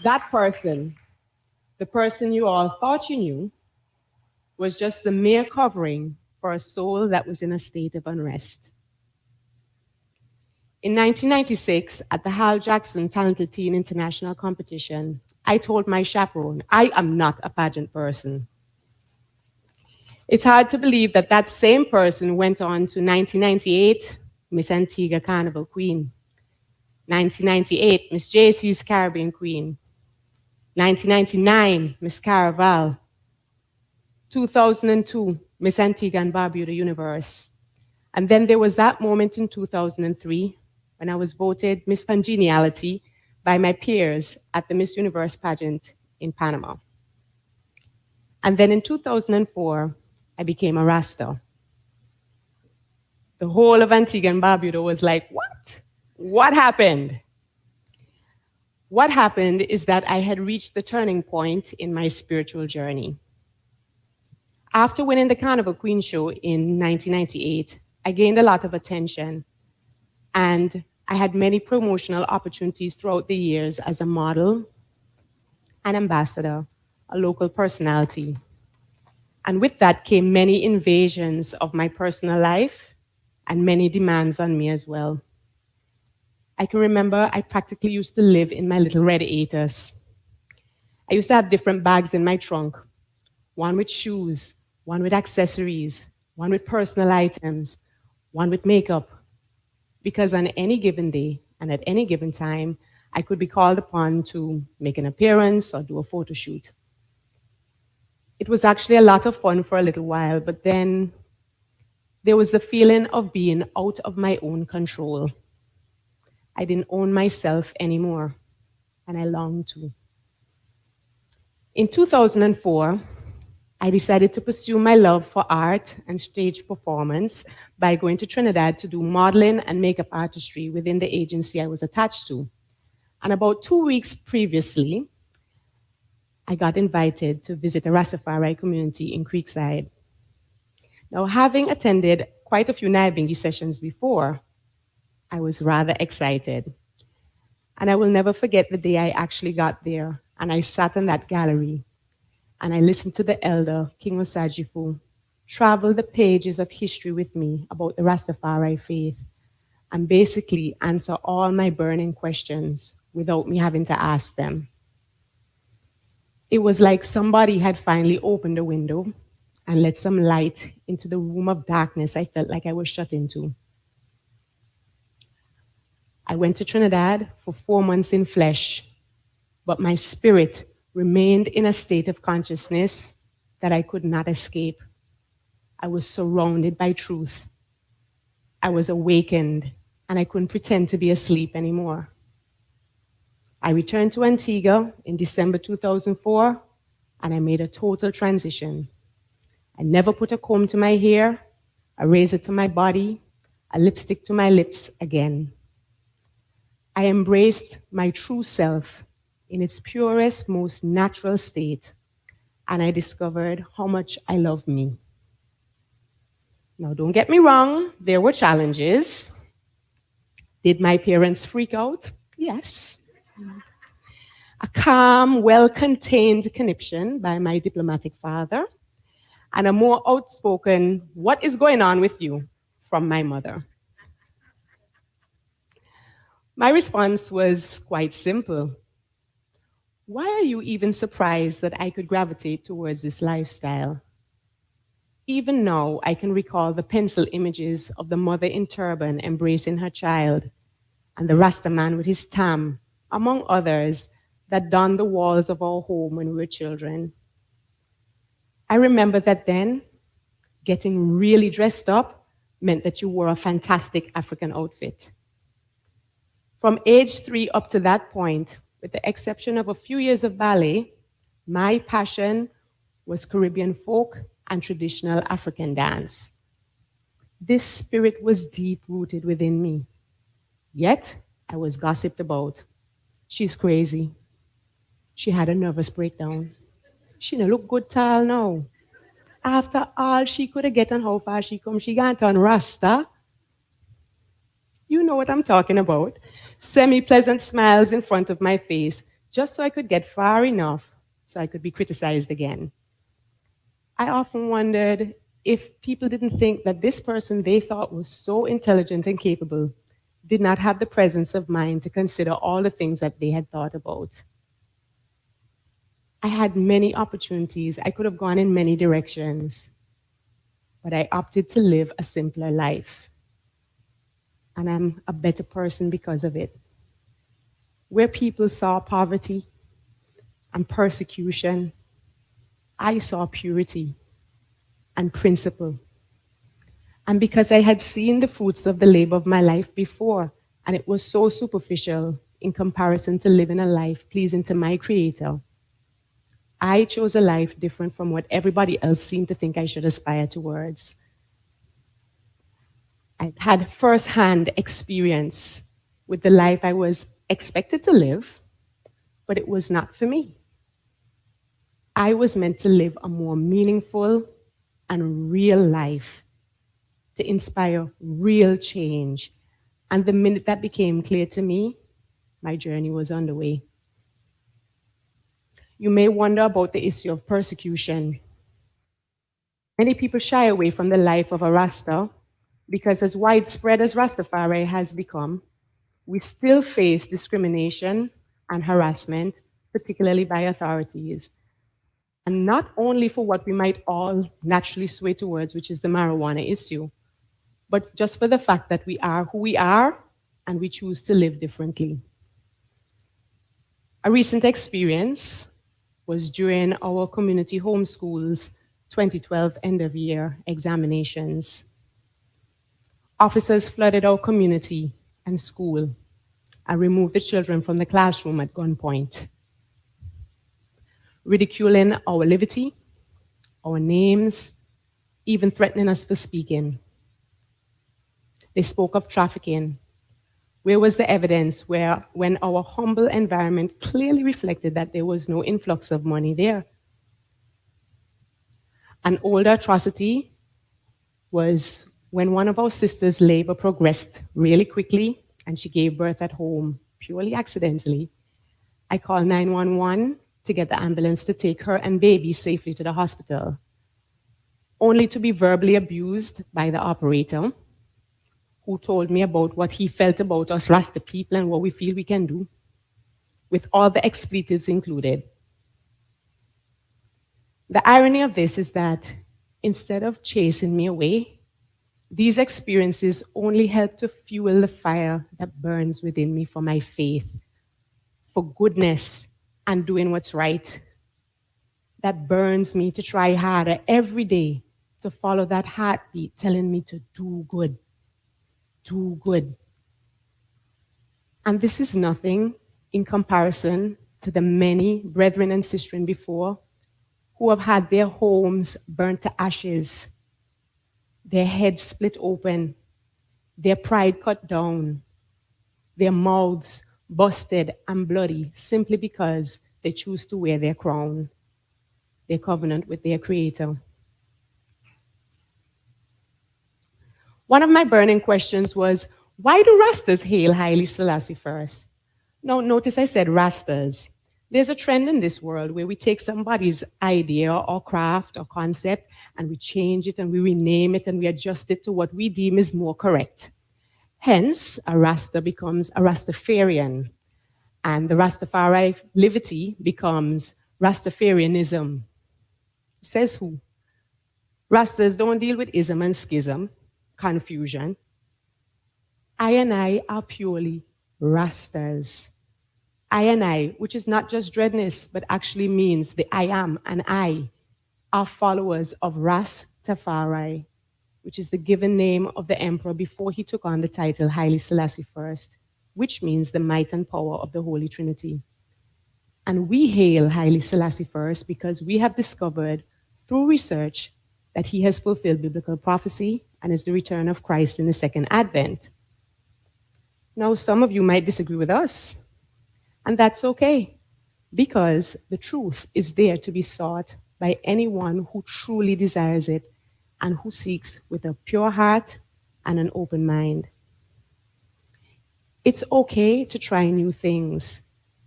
[SPEAKER 10] That person, the person you all thought you knew, was just the mere covering for a soul that was in a state of unrest. In 1996, at the Hal Jackson Talented Teen International Competition, I told my chaperone, I am not a pageant person. It's hard to believe that that same person went on to 1998, Miss Antigua Carnival Queen, 1998, Miss JC's Caribbean Queen, 1999, Miss Caraval, 2002, Miss Antigua and Barbuda Universe. And then there was that moment in 2003 when I was voted Miss Congeniality by my peers at the Miss Universe pageant in Panama. And then in 2004, I became a Rasta. The whole of Antigua and Barbuda was like, what? What happened? What happened is that I had reached the turning point in my spiritual journey. After winning the Carnival Queen show in 1998, I gained a lot of attention, and I had many promotional opportunities throughout the years as a model, an ambassador, a local personality. And with that came many invasions of my personal life and many demands on me as well. I can remember I practically used to live in my little red Atos. I used to have different bags in my trunk, one with shoes, one with accessories, one with personal items, one with makeup, because on any given day and at any given time, I could be called upon to make an appearance or do a photo shoot. It was actually a lot of fun for a little while, but then there was the feeling of being out of my own control. I didn't own myself anymore, and I longed to. In 2004, I decided to pursue my love for art and stage performance by going to Trinidad to do modeling and makeup artistry within the agency I was attached to. And about 2 weeks previously, I got invited to visit a Rastafari community in Creekside. Now, having attended quite a few Nyabingi sessions before, I was rather excited. And I will never forget the day I actually got there and I sat in that gallery and I listened to the elder, King Osajifu, travel the pages of history with me about the Rastafari faith and basically answer all my burning questions without me having to ask them. It was like somebody had finally opened a window and let some light into the room of darkness I felt like I was shut into. I went to Trinidad for 4 months in flesh, but my spirit remained in a state of consciousness that I could not escape. I was surrounded by truth. I was awakened, and I couldn't pretend to be asleep anymore. I returned to Antigua in December 2004, and I made a total transition. I never put a comb to my hair, a razor to my body, a lipstick to my lips again. I embraced my true self in its purest, most natural state, and I discovered how much I love me. Now, don't get me wrong, there were challenges. Did my parents freak out? Yes. A calm, well-contained conniption by my diplomatic father, and a more outspoken, "What is going on with you?" from my mother. My response was quite simple. Why are you even surprised that I could gravitate towards this lifestyle? Even now, I can recall the pencil images of the mother in turban embracing her child, and the Rasta man with his tam, among others, that donned the walls of our home when we were children. I remember that then, getting really dressed up meant that you wore a fantastic African outfit. From age 3 up to that point, with the exception of a few years of ballet, my passion was Caribbean folk and traditional African dance. This spirit was deep-rooted within me. Yet, I was gossiped about. She's crazy. She had a nervous breakdown. She no look good tall now. After all she could have get and how far she come, she got on Rasta. You know what I'm talking about. Semi-pleasant smiles in front of my face, just so I could get far enough so I could be criticized again. I often wondered if people didn't think that this person they thought was so intelligent and capable did not have the presence of mind to consider all the things that they had thought about. I had many opportunities. I could have gone in many directions, but I opted to live a simpler life. And I'm a better person because of it. Where people saw poverty and persecution, I saw purity and principle. And because I had seen the fruits of the labor of my life before, and it was so superficial in comparison to living a life pleasing to my Creator, I chose a life different from what everybody else seemed to think I should aspire towards. I had first-hand experience with the life I was expected to live, but it was not for me. I was meant to live a more meaningful and real life, to inspire real change. And the minute that became clear to me, my journey was underway. You may wonder about the issue of persecution. Many people shy away from the life of a Rasta because as widespread as Rastafari has become, we still face discrimination and harassment, particularly by authorities. And not only for what we might all naturally sway towards, which is the marijuana issue, but just for the fact that we are who we are and we choose to live differently. A recent experience was during our community homeschool's 2012 end-of-year examinations. Officers flooded our community and school and removed the children from the classroom at gunpoint, ridiculing our livity, our names, even threatening us for speaking. They spoke of trafficking, Where was the evidence when our humble environment clearly reflected that there was no influx of money there? An older atrocity was when one of our sisters' labor progressed really quickly and she gave birth at home, purely accidentally. I called 911 to get the ambulance to take her and baby safely to the hospital, only to be verbally abused by the operator, who told me about what he felt about us Rasta people and what we feel we can do, with all the expletives included. The irony of this is that instead of chasing me away, these experiences only help to fuel the fire that burns within me for my faith, for goodness and doing what's right. That burns me to try harder every day to follow that heartbeat telling me to do good. Do good. And this is nothing in comparison to the many brethren and sisters before who have had their homes burnt to ashes, their heads split open, their pride cut down, their mouths busted and bloody simply because they choose to wear their crown, their covenant with their Creator. One of my burning questions was, why do Rastas hail Haile Selassie first? Now, notice I said Rastas. There's a trend in this world where we take somebody's idea or craft or concept and we change it and we rename it and we adjust it to what we deem is more correct. Hence, a Rasta becomes a Rastafarian, and the Rastafari liberty becomes Rastafarianism. Says who? Rastas don't deal with ism and schism, confusion. I and I are purely Rastas. I and I, which is not just dreadness, but actually means the I am and I, are followers of Rastafari, which is the given name of the emperor before he took on the title Haile Selassie I, which means the might and power of the Holy Trinity. And we hail Haile Selassie I because we have discovered through research that he has fulfilled biblical prophecy and is the return of Christ in the second advent. Now, some of you might disagree with us, and that's okay, because the truth is there to be sought by anyone who truly desires it and who seeks with a pure heart and an open mind. It's okay to try new things,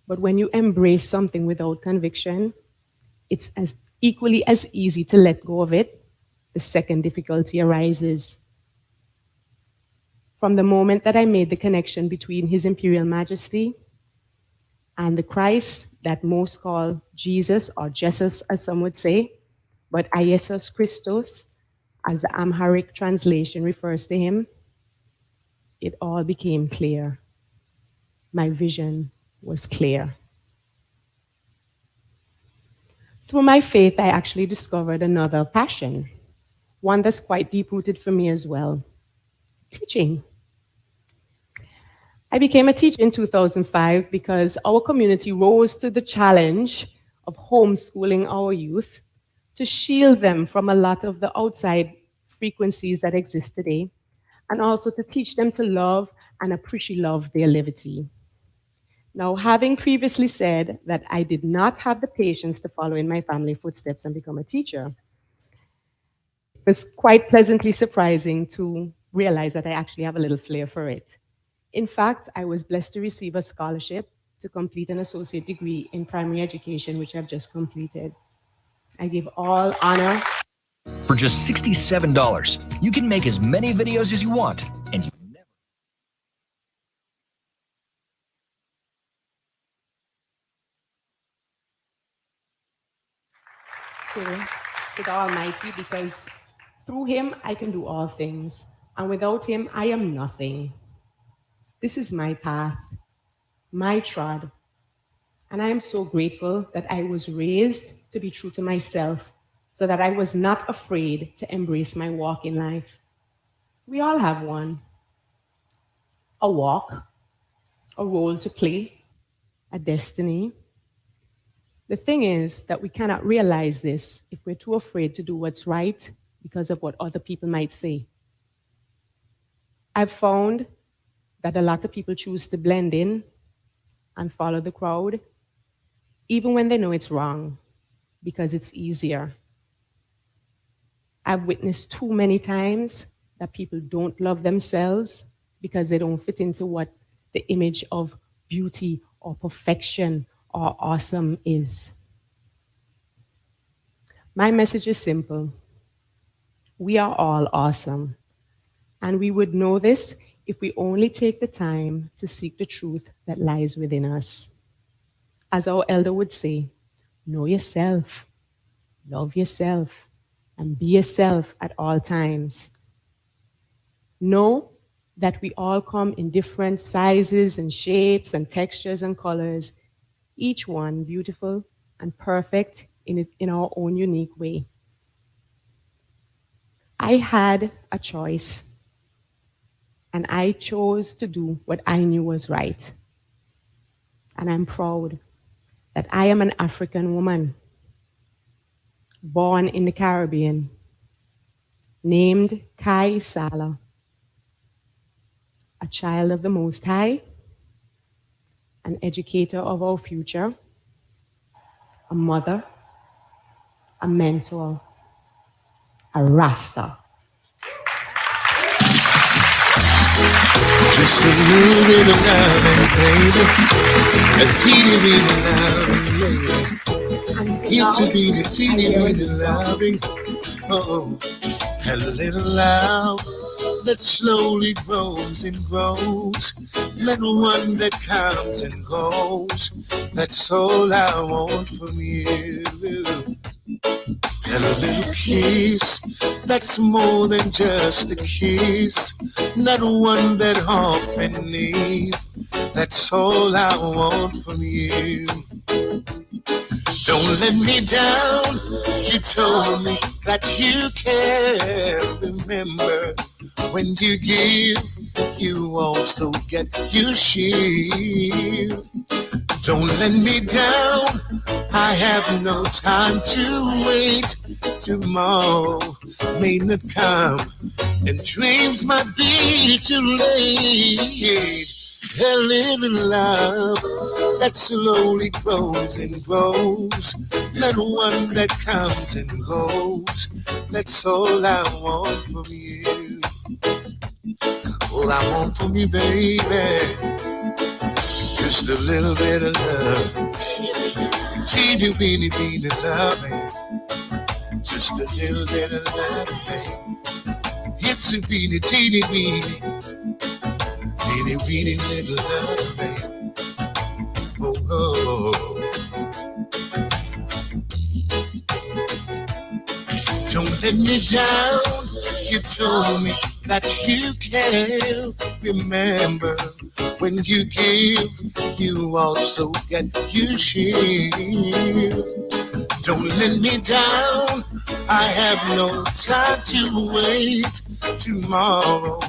[SPEAKER 10] but when you embrace something without conviction, it's as equally as easy to let go of it the second difficulty arises. From the moment that I made the connection between His Imperial Majesty and the Christ that most call Jesus, or Jesus as some would say, but Iesus Christos, as the Amharic translation refers to him, it all became clear. My vision was clear. Through my faith, I actually discovered another passion, one that's quite deep-rooted for me as well: teaching. I became a teacher in 2005 because our community rose to the challenge of homeschooling our youth to shield them from a lot of the outside frequencies that exist today, and also to teach them to love and appreciate their liberty. Now, having previously said that I did not have the patience to follow in my family footsteps and become a teacher, it was quite pleasantly surprising to realize that I actually have a little flair for it. In fact, I was blessed to receive a scholarship to complete an associate degree in primary education, which I've just completed. I give all honor.
[SPEAKER 11] For just $67, you can make as many videos as you want, and you
[SPEAKER 10] to the Almighty, because through Him I can do all things, and without Him I am nothing. This is my path, my trod, and I am so grateful that I was raised to be true to myself, so that I was not afraid to embrace my walk in life. We all have one: a walk, a role to play, a destiny. The thing is that we cannot realize this if we're too afraid to do what's right because of what other people might say. I've found that a lot of people choose to blend in and follow the crowd, even when they know it's wrong, because it's easier. I've witnessed too many times that people don't love themselves because they don't fit into what the image of beauty or perfection or awesome is. My message is simple. We are all awesome, and we would know this if we only take the time to seek the truth that lies within us. As our elder would say, know yourself, love yourself, and be yourself at all times. Know that we all come in different sizes and shapes and textures and colors, each one beautiful and perfect in our own unique way. I had a choice, and I chose to do what I knew was right. And I'm proud that I am an African woman, born in the Caribbean, named Kai Sala, a child of the Most High, an educator of our future, a mother, a mentor, a Rasta.
[SPEAKER 6] Just a little bit of loving, baby. A teeny bit of loving, baby. It's a teeny bit of loving. Oh, and a little love that slowly grows and grows. Little one that comes and goes. That's all I want from you. And a little kiss that's more than just a kiss, not one that often leaves. That's all I want from you. Don't let me down. You told me that you care. Remember, when you give, you also get your share. Don't let me down. I have no time to wait. Tomorrow may not come, and dreams might be too late. A little love that slowly grows and grows, not one that comes and goes. That's all I want from you. All I want from you, baby, just a little bit of love. Teeny weeny weeny loving, just a little bit of love, baby. It's a weeny teeny weeny, teeny weeny little love, baby. Oh, oh. Don't let me down. You told me that you can. Remember, when you give, you also get your share. Don't let me down. I have no time to wait. Tomorrow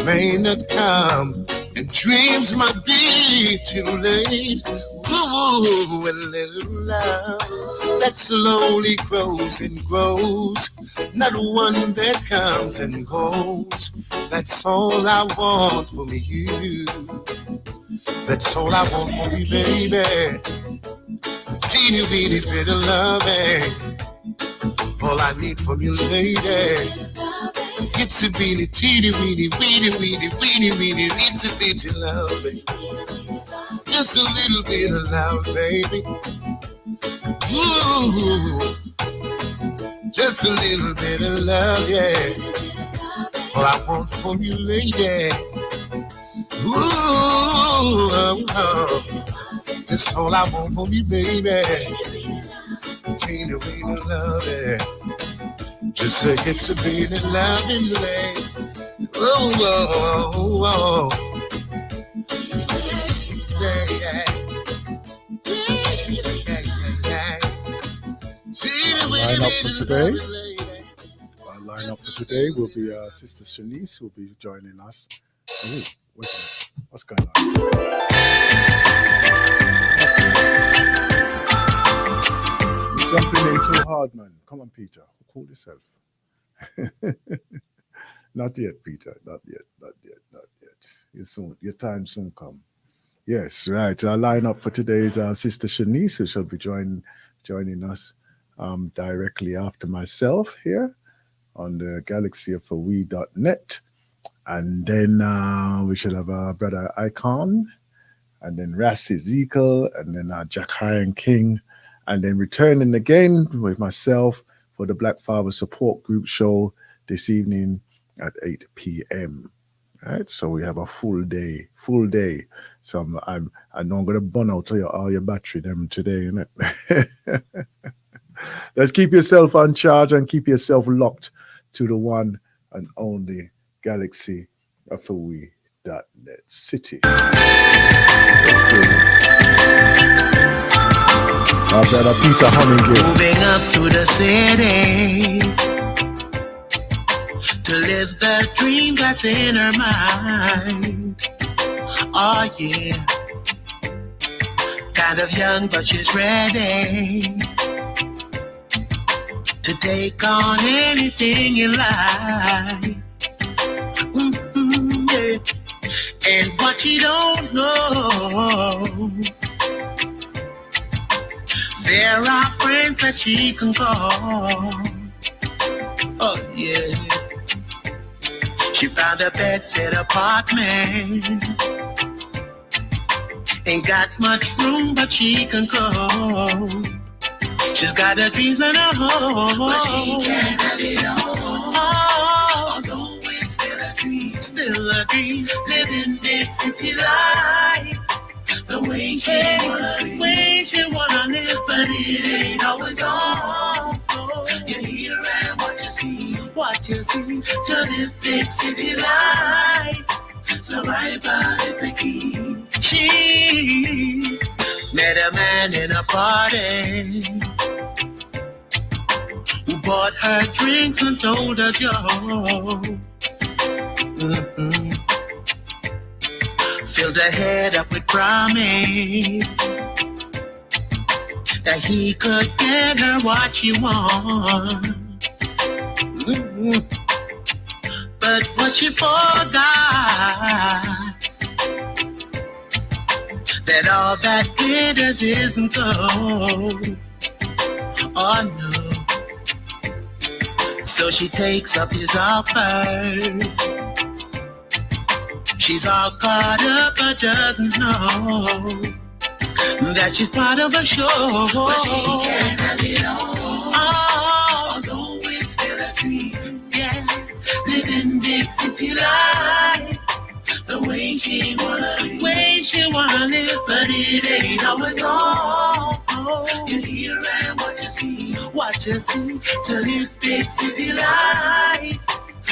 [SPEAKER 6] may not come, and dreams might be too late. Ooh, a little love that slowly grows and grows, not one that comes and goes. That's all I want from you. That's all I want from you, baby. Teeny weeny bit of loving, all I need from you, lady. It's a weeny, teeny weeny, weeny, weeny, weeny, weeny, it's a bit of loving. Just a little bit of love, baby. Ooh, just a little bit of love, yeah. All I want from you, lady. Ooh, oh, oh. Just all I want from you, baby. Teeny weeny love, yeah. Just say it's a bit of love in the lane. Oh, oh, oh, oh.
[SPEAKER 7] Line up for today. Our line up for today will be Sister Shanice, who will be joining us. Oh, wait a minute. What's going on? You're jumping in too hard, man. Come on, Peter. Hold yourself. Not yet, Peter. Not yet. Not yet. Not yet. Your time soon come. Yes, right. Our lineup for today is our sister Shanice, who shall be joining us directly after myself here on the galaxyofwe.net. And then we shall have our brother Icon, and then Ras Ezekiel, and then Jack Iron King, and then returning again with myself for the Black Father Support Group show this evening at 8 p.m. Right, so we have a full day. So I know I'm gonna burn out all your battery them today, innit? Let's keep yourself on charge and keep yourself locked to the one and only Galaxy of We.net City. Let's do this. Our brother Peter Huntington.
[SPEAKER 6] Moving up to the city to live the dream that's in her mind. Oh yeah, kind of young but she's ready to take on anything in life. Yeah. And what you don't know, there are friends that she can call. Oh yeah. She found a bed-set apartment. Ain't got much room, but she can go. She's got her dreams and her hopes, but she can't have it all. Although it's still a dream, living big city life. The way she wanna live, but it ain't always on. You hear and what you see, to live big city life. Survivor is the key. She met a man in a party who bought her drinks and told her jokes. Filled her head up with promise that he could get her what she wants. But what she forgot, that all that glitters isn't gold. Oh no. So she takes up his offer. She's all caught up but doesn't know that she's part of a show. But she can't have it all. Although it's still a dream, yeah. Living big city life, the way she wanna live, but it ain't always on. You hear and what you see, to live big city life.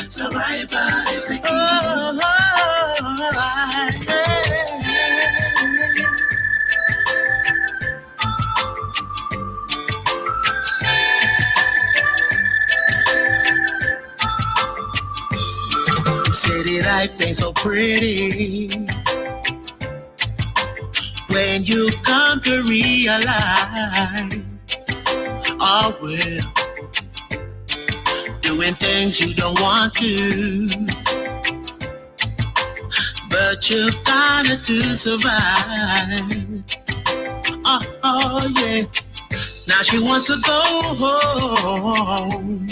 [SPEAKER 6] Survivor is the key. City life ain't so pretty when you come to realize, oh well, doing things you don't want to, but you gotta to survive. Oh yeah, now she wants to go home,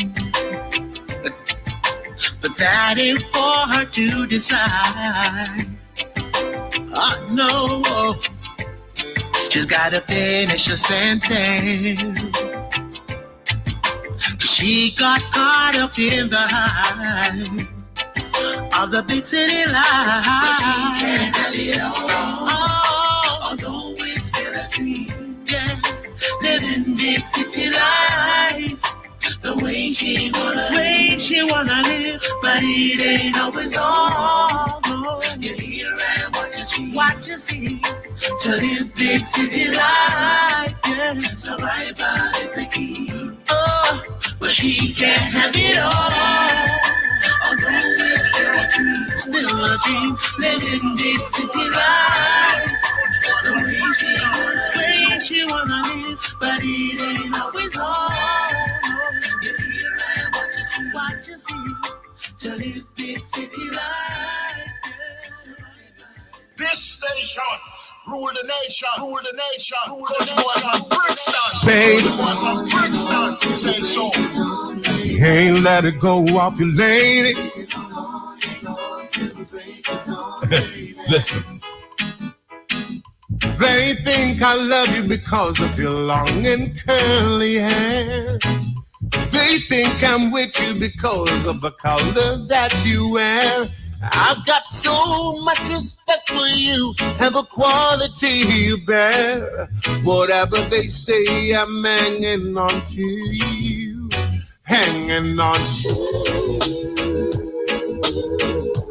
[SPEAKER 6] but that ain't for her to decide. Oh no, she's gotta finish her sentence. She got caught up in the hype of the big city life. But she can't have it all. Although it's still a dream, yeah. Living big city life, the way she wanna live, but it ain't always all. You hear and what you see, to live big city life, yeah. Survivor is the key. Oh, but she can't have it all. Although it's still a dream, living big city life. The way she wanna live, but it ain't always on. You hear and what you see, to live big city life, yeah.
[SPEAKER 12] station. Rule the nation, rule the nation, rule the nation. Brixton, baby, Brixton, say so.
[SPEAKER 6] Can't let it go off your lady. Listen. They think I love you because of your long and curly hair. They think I'm with you because of the color that you wear. I've got so much respect for you and the quality you bear. Whatever they say, I'm hanging on to you, hanging on to you.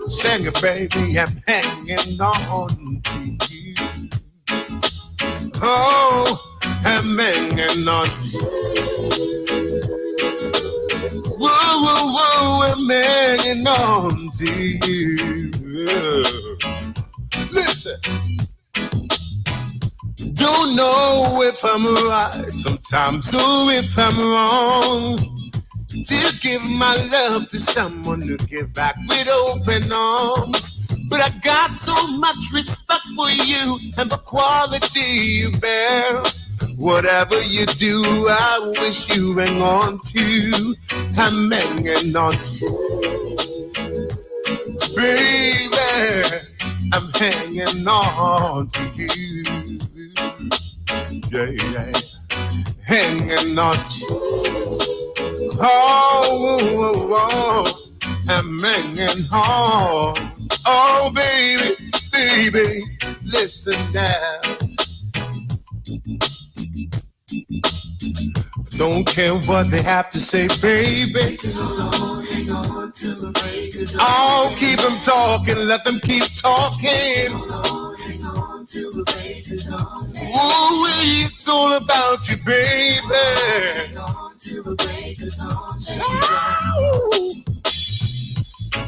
[SPEAKER 6] Sing it, baby, I'm hanging on to you. Oh, I'm hanging on to you. Whoa, whoa, whoa, I'm hanging on to you. Listen, don't know if I'm right sometimes or if I'm wrong. To give my love to someone to give back with open arms. But I got so much respect for you and the quality you bear. Whatever you do, I wish you hang on to. I'm hanging on to. Baby, I'm hanging on to you. Yeah, yeah. Hanging on to. Oh, oh, oh, I'm hanging on. Oh, baby, baby, listen now. Don't care what they have to say, baby. Oh, keep them talking, let them keep talking. Ooh, it's all about you, baby.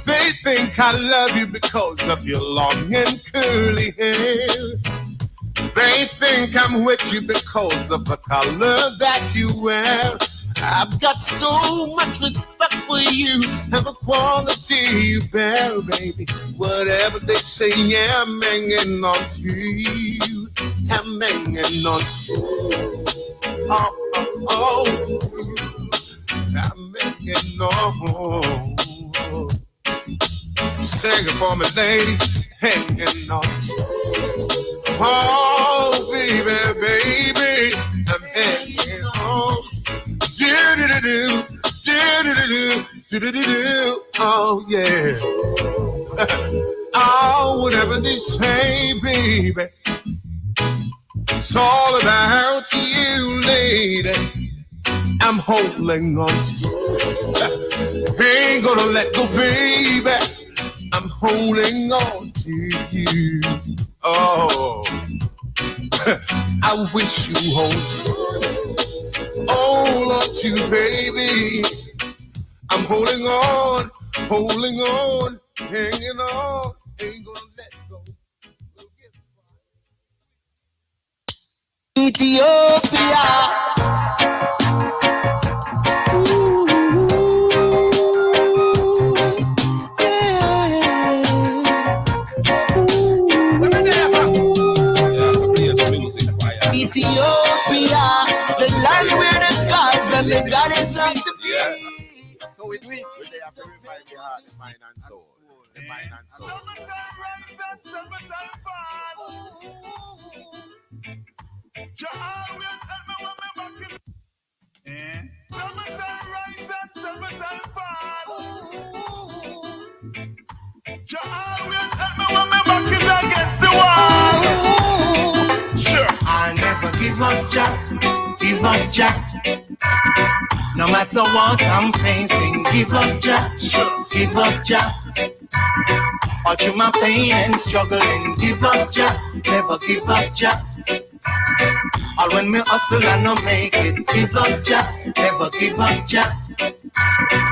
[SPEAKER 6] They think I love you because of your long and curly hair. They think I'm with you because of the color that you wear. I've got so much respect for you and the quality you bear, baby. Whatever they say, yeah, I'm hanging on to you. I'm hanging on to you. Oh, oh, oh. I'm hanging on. Sing it for me, lady. Hanging on to you. Oh, baby, baby, I'm hanging on. Do-do-do-do, do-do-do-do, do-do-do-do. Oh, yeah. Oh, whatever they say, baby, it's all about you, lady. I'm holding on to you. Ain't gonna let go, baby. I'm holding on to you. Oh, I wish you hold on to, baby. I'm holding on, hanging on. Ain't gonna let go. Ethiopia. Ethiopia, the land where the gods and the goddess love to be.
[SPEAKER 13] So we have to revive the heart, the mind and soul. The mind and soul.
[SPEAKER 6] Sure. I'll never give up, Jack. Give up, Jack. No matter what I'm facing, give up, Jack. Sure. Give up, Jack. All through my pain and struggling, give up, Jack. Never give up, Jack. All when me hustle and no make it, give up, Jack. Never give up, Jack.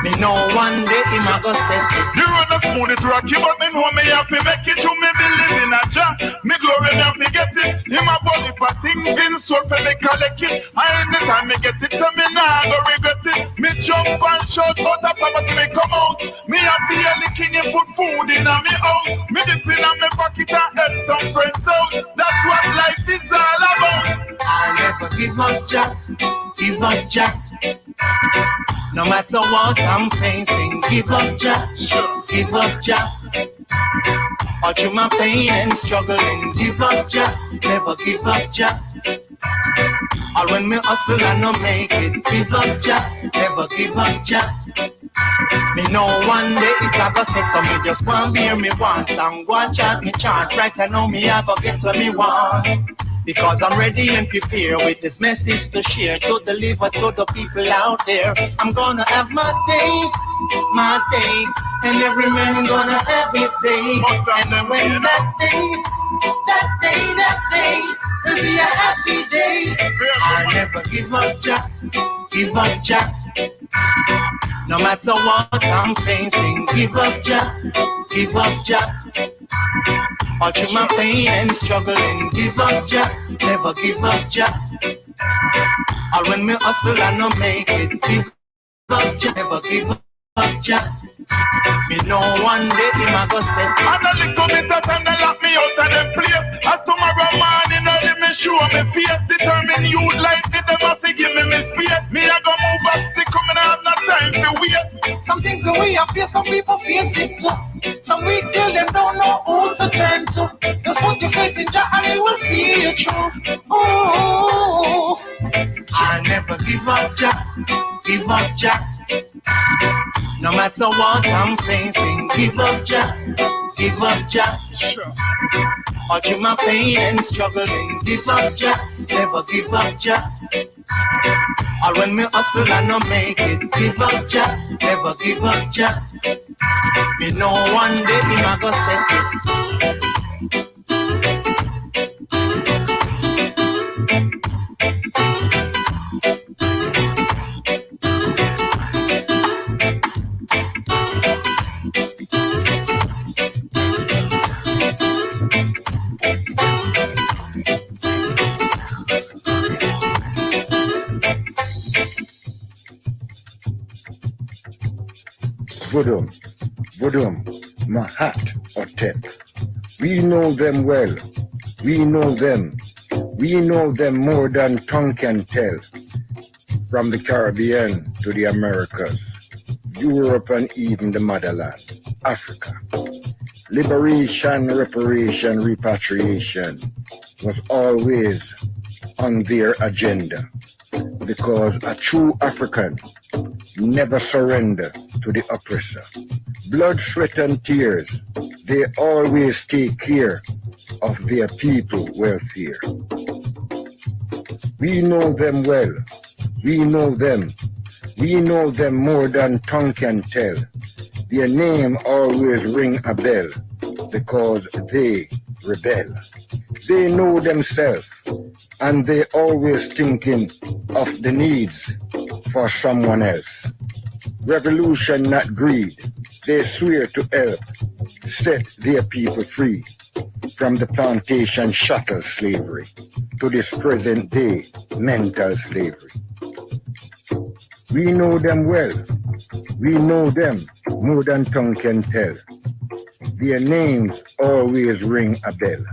[SPEAKER 6] Me know one day him a go set it.
[SPEAKER 12] You run a smooth it rocky, but me know me have to make it. You me believe in a Jah. Me glory me have to get it. Him a body for things in store for me collect it. I anytime me get it, so me nah go regret it. Me jump and shout, but a property me come out. Me a feel the king, you put food in a me house. Me dip in a me pocket and help some friends
[SPEAKER 1] give up, Jack. Give up, Jack. No matter what I'm facing, give up, Jack. Give up, Jack. All through my pain and struggling, give up, Jack. Never give up, Jack. All when me hustle and no make it, give up, Jack. Never give up, Jack. Me know one day it's a go set, so me just want hear me want and go and chat me chant. Right, I know me I go get what me want. Because I'm ready and prepared with this message to share, to deliver to the people out there. I'm gonna have my day, and every man gonna have his day. And when that day will be a happy day. I never give up, Jack, give up, Jack. No matter what I'm facing, give up, Jack, give up, Jack. All through my pain and struggling, give up, Jack, never give up, Jack. All when me hustle and no make it, give up, Jack, never give up, Jack. Me know one day him a go set.
[SPEAKER 12] And a little bit of time they lock me out of them place. As tomorrow morning early me show me face. Determined youth like me, them a fi give me space. Me a go move back, stick coming, I have no time to waste.
[SPEAKER 1] Some things the way I feel, some people face it too. Some weak till them don't know who to turn to. Just put your faith in Jah and He will see you through. Ooh, I never give up, Jah, give up, Jah. No matter what I'm facing, give up, Jah, give up, Jah. All through my pain and struggling, give up, Jah, never give up, Jah. All when me hustle and no make it, give up, Jah, never give up, Jah. Me know one day him a go set it.
[SPEAKER 14] Budum, Mahat Otep. We know them well. We know them. We know them more than tongue can tell. From the Caribbean to the Americas, Europe and even the motherland, Africa. Liberation, reparation, repatriation was always on their agenda because a true African never surrender to the oppressor. Blood, sweat and tears, they always take care of their people welfare. We know them well, we know them. We know them more than tongue can tell. Their name always ring a bell because they rebel. They know themselves and they always thinking of the needs for someone else. Revolution, not greed. They swear to help set their people free from the plantation chattel slavery to this present day mental slavery. We know them well. We know them more than tongue can tell. Their names always ring a bell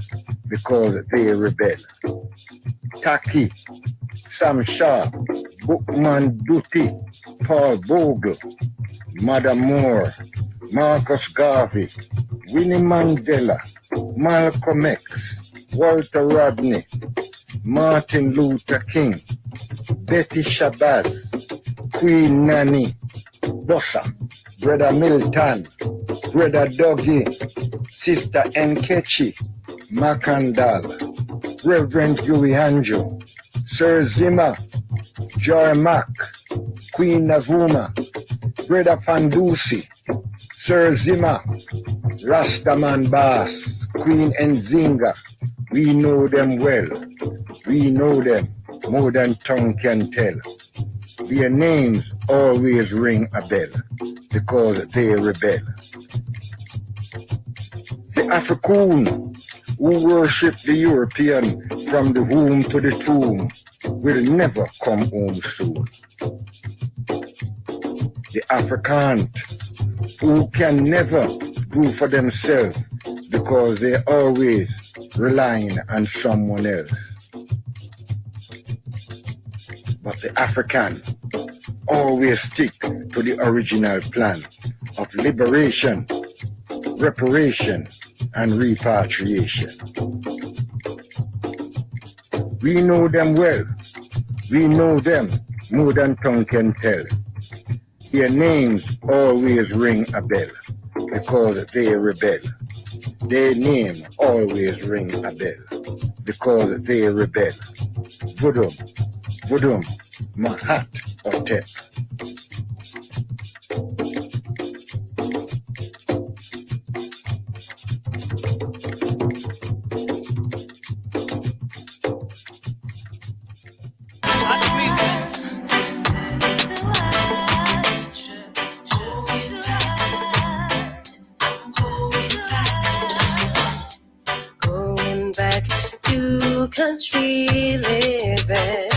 [SPEAKER 14] because they rebel. Taki, Sam Sharp, Bookman Duty, Paul Bogle, Madam Moore, Marcus Garvey, Winnie Mandela, Malcolm X, Walter Rodney, Martin Luther King, Betty Shabazz, Queen Nanny, Bossa, Brother Milton, Brother Dougie, Sister Nkechi, Macandal, Reverend Huey Anjo, Sir Zima, Joy Mack, Queen Navuma, Brother Fandusi, Sir Zima, Rastaman Bass, Queen Nzinga. We know them well. We know them more than tongue can tell. Their names always ring a bell because they rebel. The African who worship the European from the womb to the tomb will never come home soon. The African who can never do for themselves because they're always relying on someone else. African always stick to the original plan of liberation, reparation, and repatriation. We know them well. We know them more than tongue can tell. Their names always ring a bell because they rebel. Their name always ring a bell because they rebel. Vudum, Vudum, Mahat Hotel.
[SPEAKER 1] Going back to country living,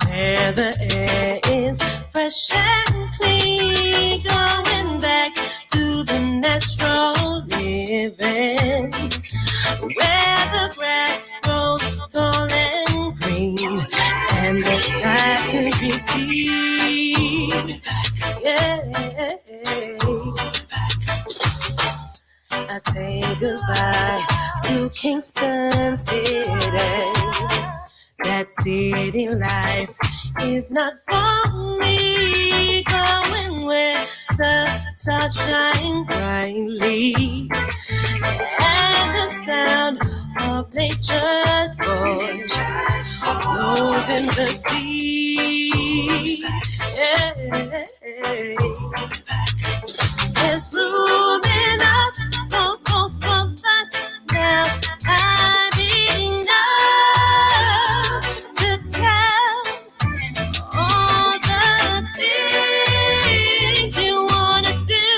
[SPEAKER 1] where the air is fresh and clean. Going back to the natural living, where the grass grows tall and green, and the skies can be seen. Yeah. I say goodbye to Kingston City. That city life is not for me. Going where the stars shine brightly, and the sound of nature's voice flows in the sea. Yeah. There's room enough for both of us now. Time enough to tell all the things you wanna do.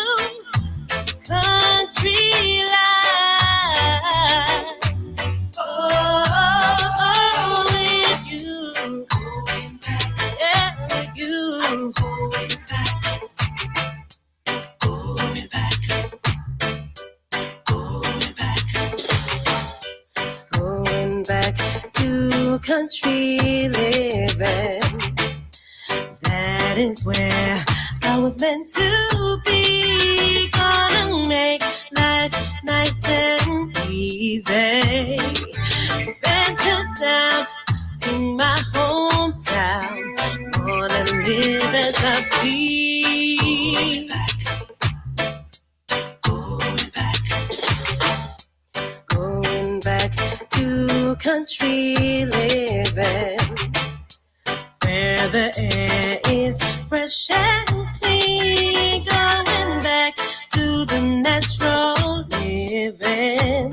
[SPEAKER 1] Country life. Oh, with you. Yeah, with you. Going back to country living, that is where I was meant to be. Gonna make life nice and easy. Venture down to my hometown, wanna live as I please. Going back to country living, where the air is fresh and clean. Going back to the natural living,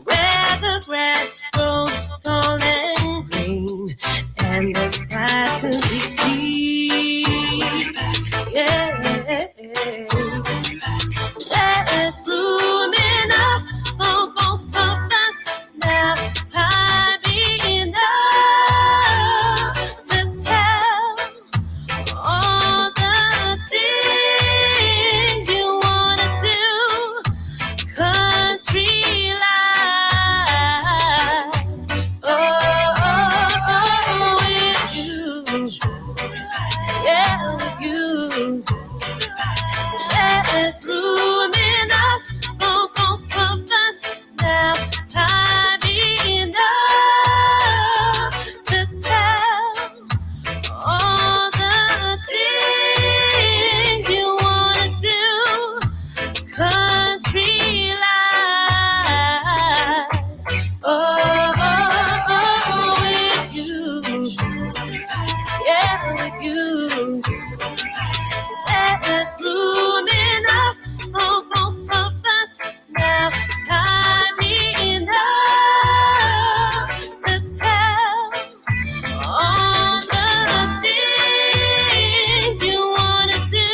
[SPEAKER 1] where the grass grows tall and green, and the sky can be seen. Yeah. There's room enough for both of us now. Time enough to tell all the things you wanna do. Country life. Oh, with you. Yeah, with you. There's room enough for both of us now. Time enough to tell all the things you wanna do. Country life. Oh, with you. Yeah, with you. There's room enough for both of us now. Time enough to tell all the things you wanna do.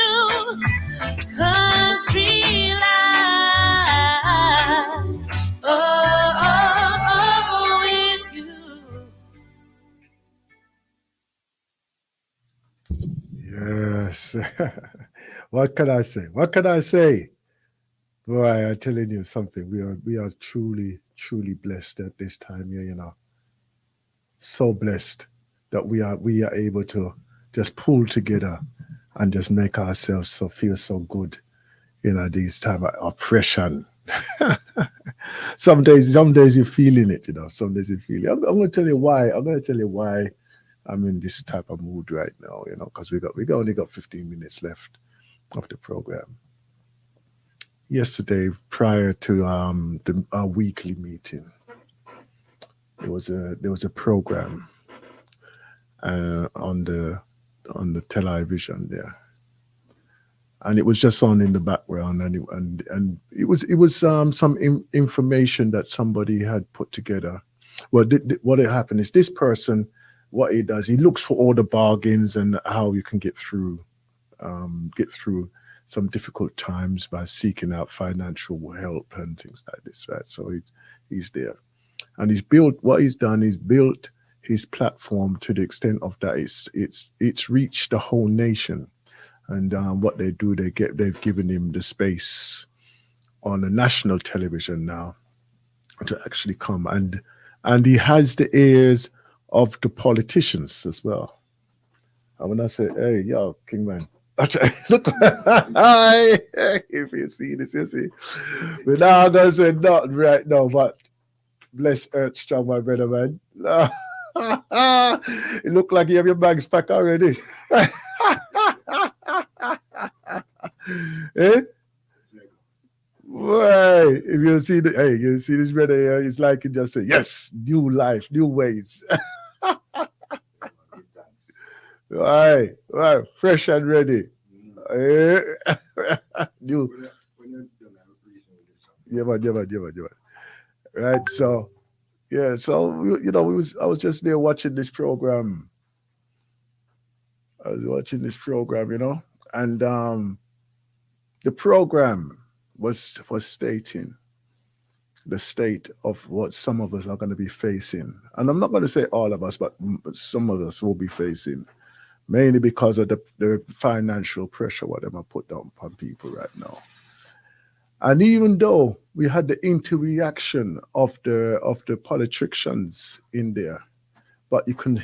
[SPEAKER 1] Country life. Oh, with you.
[SPEAKER 7] Yes. What can I say? What can I say? Boy, I'm telling you something. We are truly, truly blessed at this time here, you know. So blessed that we are able to just pull together and just make ourselves feel so good, these time of oppression. Some days you're feeling it, some days you feel it. I'm going to tell you why. I'm in this type of mood right now, because we only got 15 minutes left of the program. Yesterday, prior to our weekly meeting, there was a program on the television there, and it was just on in the background, and it was some information that somebody had put together. Well, what had happened is this person, what he does, he looks for all the bargains and how you can get through some difficult times by seeking out financial help and things like this, right? So he's there, and he's built his platform to the extent of that it's reached the whole nation. And what they do, they've given him the space on the national television now to actually come, and he has the ears of the politicians as well. And when I say, hey, yo, Kingman, look, if you see this, you see, we're not gonna say nothing right now, but bless Earth Strong, my brother, man. It look like you have your bags packed already. Eh? Why? If you see you see this brother here, it's like you just say, yes, new life, new ways. Right, fresh and ready. New. Yeah, man. Right, so yeah, so I was just there watching this program. And the program was stating the state of what some of us are going to be facing. And I'm not going to say all of us, but some of us will be facing, mainly because of the financial pressure what them are put down upon people right now. And even though we had the interaction of the politicians in there, but you can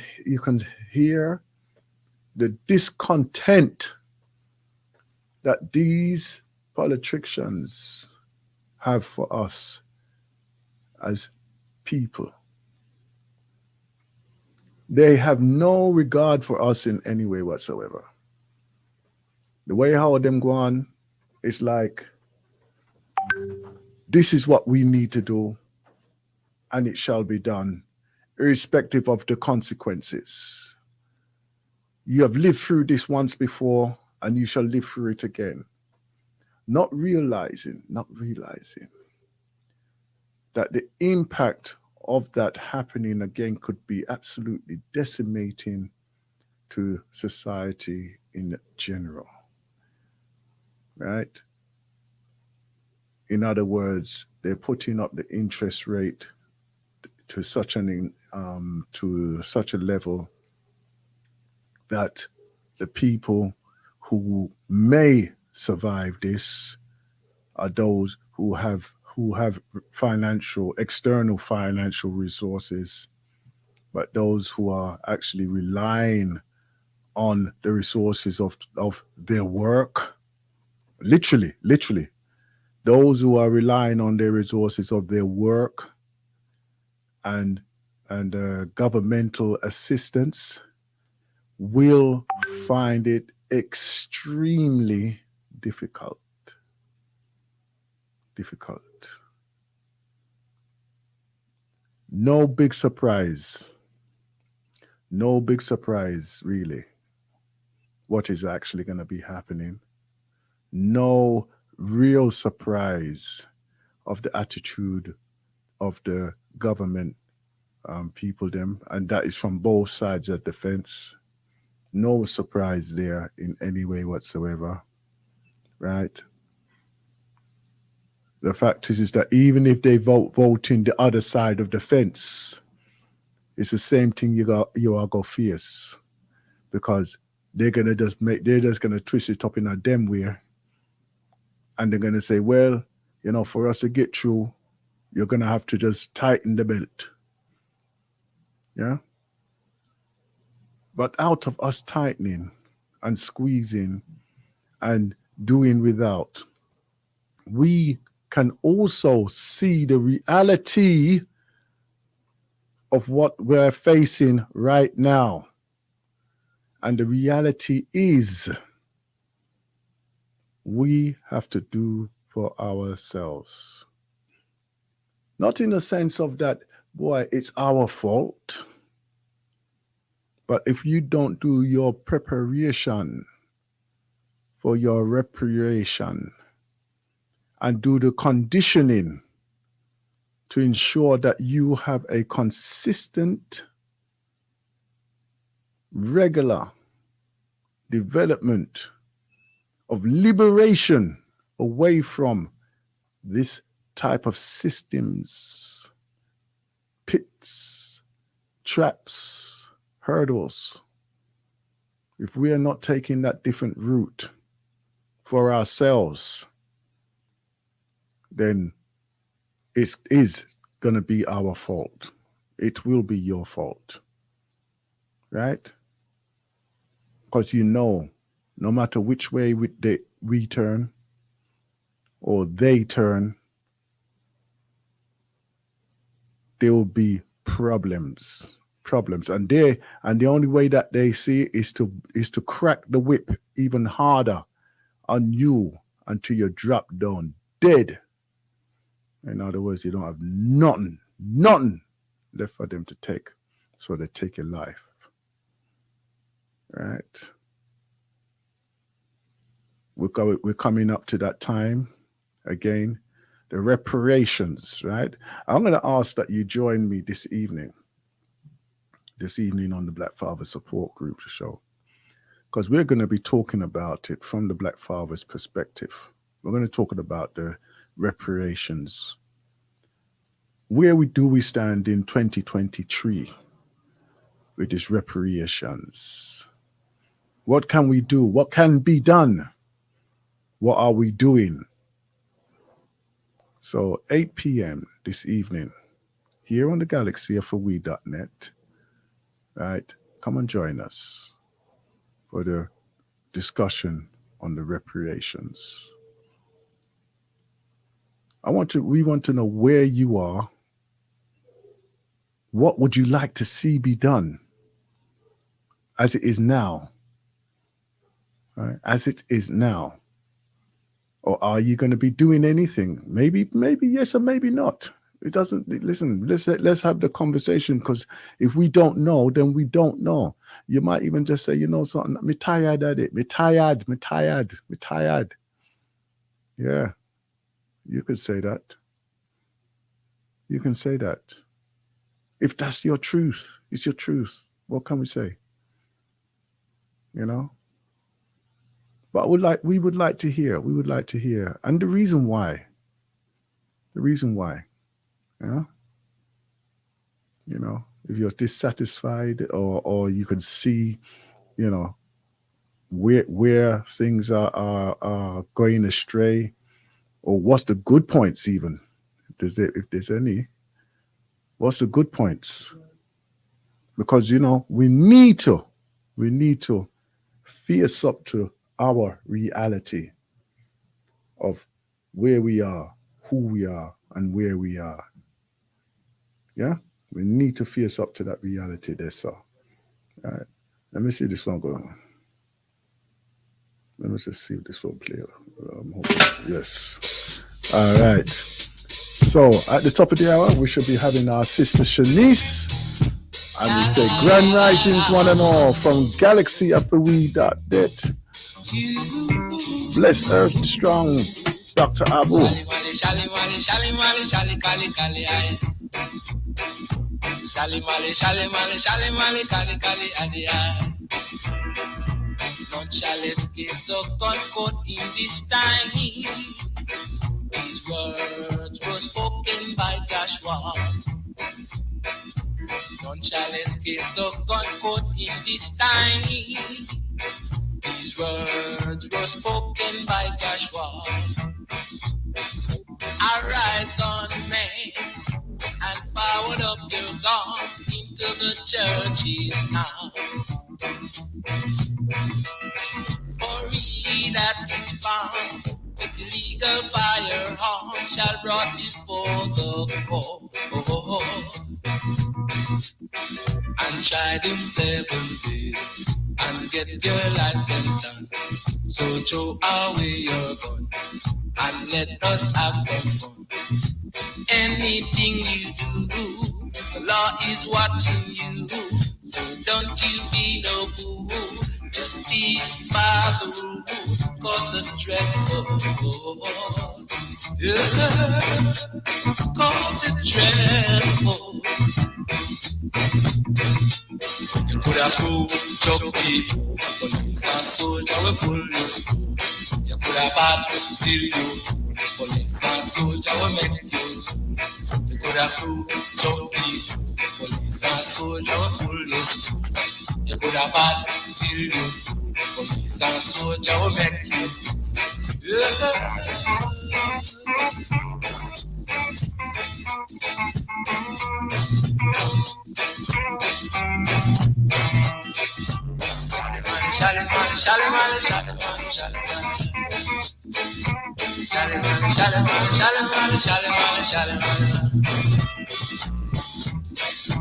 [SPEAKER 7] hear the discontent that these politicians have for us as people. They have no regard for us in any way whatsoever. The way how them go on, it's like, this is what we need to do, and it shall be done, irrespective of the consequences. You have lived through this once before, and you shall live through it again. Not realizing that the impact of that happening again could be absolutely decimating to society in general, right? In other words, they're putting up the interest rate to such a level that the people who may survive this are those who have external financial resources, but those who are actually relying on the resources of their work, literally, those who are relying on the resources of their work and governmental assistance will find it extremely difficult. No big surprise, really, what is actually going to be happening. No real surprise of the attitude of the government people them, and that is from both sides of the fence. No surprise there in any way whatsoever, right? The fact is that even if they vote in the other side of the fence, it's the same thing you are gonna face, because they're just gonna twist it up in a them way, and they're gonna say, well, for us to get through, you're gonna have to just tighten the belt. Yeah. But out of us tightening and squeezing and doing without, we can also see the reality of what we're facing right now. And the reality is we have to do for ourselves. Not in the sense of that, boy, it's our fault. But if you don't do your preparation for your reparation and do the conditioning to ensure that you have a consistent, regular development of liberation away from this type of systems, pits, traps, hurdles. If we are not taking that different route for ourselves, then it is going to be our fault. It will be your fault, right? Because no matter which way we turn or they turn, there will be problems. And the only way that they see is to crack the whip even harder on you until you drop down dead. In other words, you don't have nothing left for them to take. So they take your life. Right? We're coming up to that time again. The reparations, right? I'm going to ask that you join me this evening on the Black Father Support Group show, because we're going to be talking about it from the Black Father's perspective. We're going to talk about the reparations. Where do we stand in 2023 with these reparations? What can we do? What can be done? What are we doing? So 8 p.m. this evening, here on the galaxyofwe.net, right? Come and join us for the discussion on the reparations. We want to know where you are. What would you like to see be done as it is now? Right? As it is now. Or are you going to be doing anything? Maybe yes or maybe not. It doesn't, listen, let's have the conversation, because if we don't know, then we don't know. You might even just say, you know something, me tired at it. Me tired. Yeah, you could say that. You can say that. If that's your truth, it's your truth. What can we say? You know? But we would like to hear. And the reason why. Yeah? You know, if you're dissatisfied or you can see, you know, where things are going astray, or what's the good points even, if there's any, what's the good points? Because, you know, we need to face up to our reality of where we are, who we are, and where we are. Yeah? We need to face up to that reality there, sir. All right. Let me see this one going. Let me just see if this will play. Yes. All right. So at the top of the hour, we should be having our sister Shanice. And we say grand risings one and all from galaxyofwe.net. Bless Earth Strong, Dr. Abu.
[SPEAKER 1] None shall escape the gunport in this time. These words were spoken by Joshua. None shall escape the gunport in this time. These words were spoken by Joshua. Arise on men and forward up your God into the churches now. For he that is found with illegal firearm shall brought before the court and tried in 7 days and get your license done. So throw away your gun and let us have some fun. Anything you do, the law is watching you. So don't you be no fool. Just stay by the rule. Cause it's dreadful. Yeah. Cause it's dreadful. You could have school, choke people, police and soldier will pull your school. You could have had till you fool, police and soldier will make you fool. You could have school, choke people, police and soldier will pull your school. You could have had till you fool, police and soldier will make you fool. Yeah.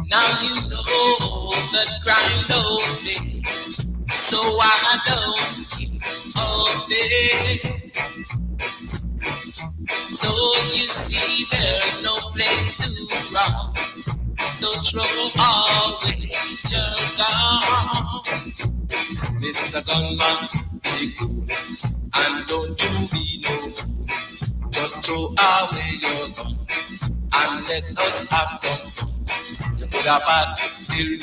[SPEAKER 1] Now you know that crime don't pay, so I don't keep all day. So you see there's no place to run, so throw away your gun. Mr. Gunman, be cool, and don't you be no fool. Just throw away your gun, and let us have some fun. You could have had till you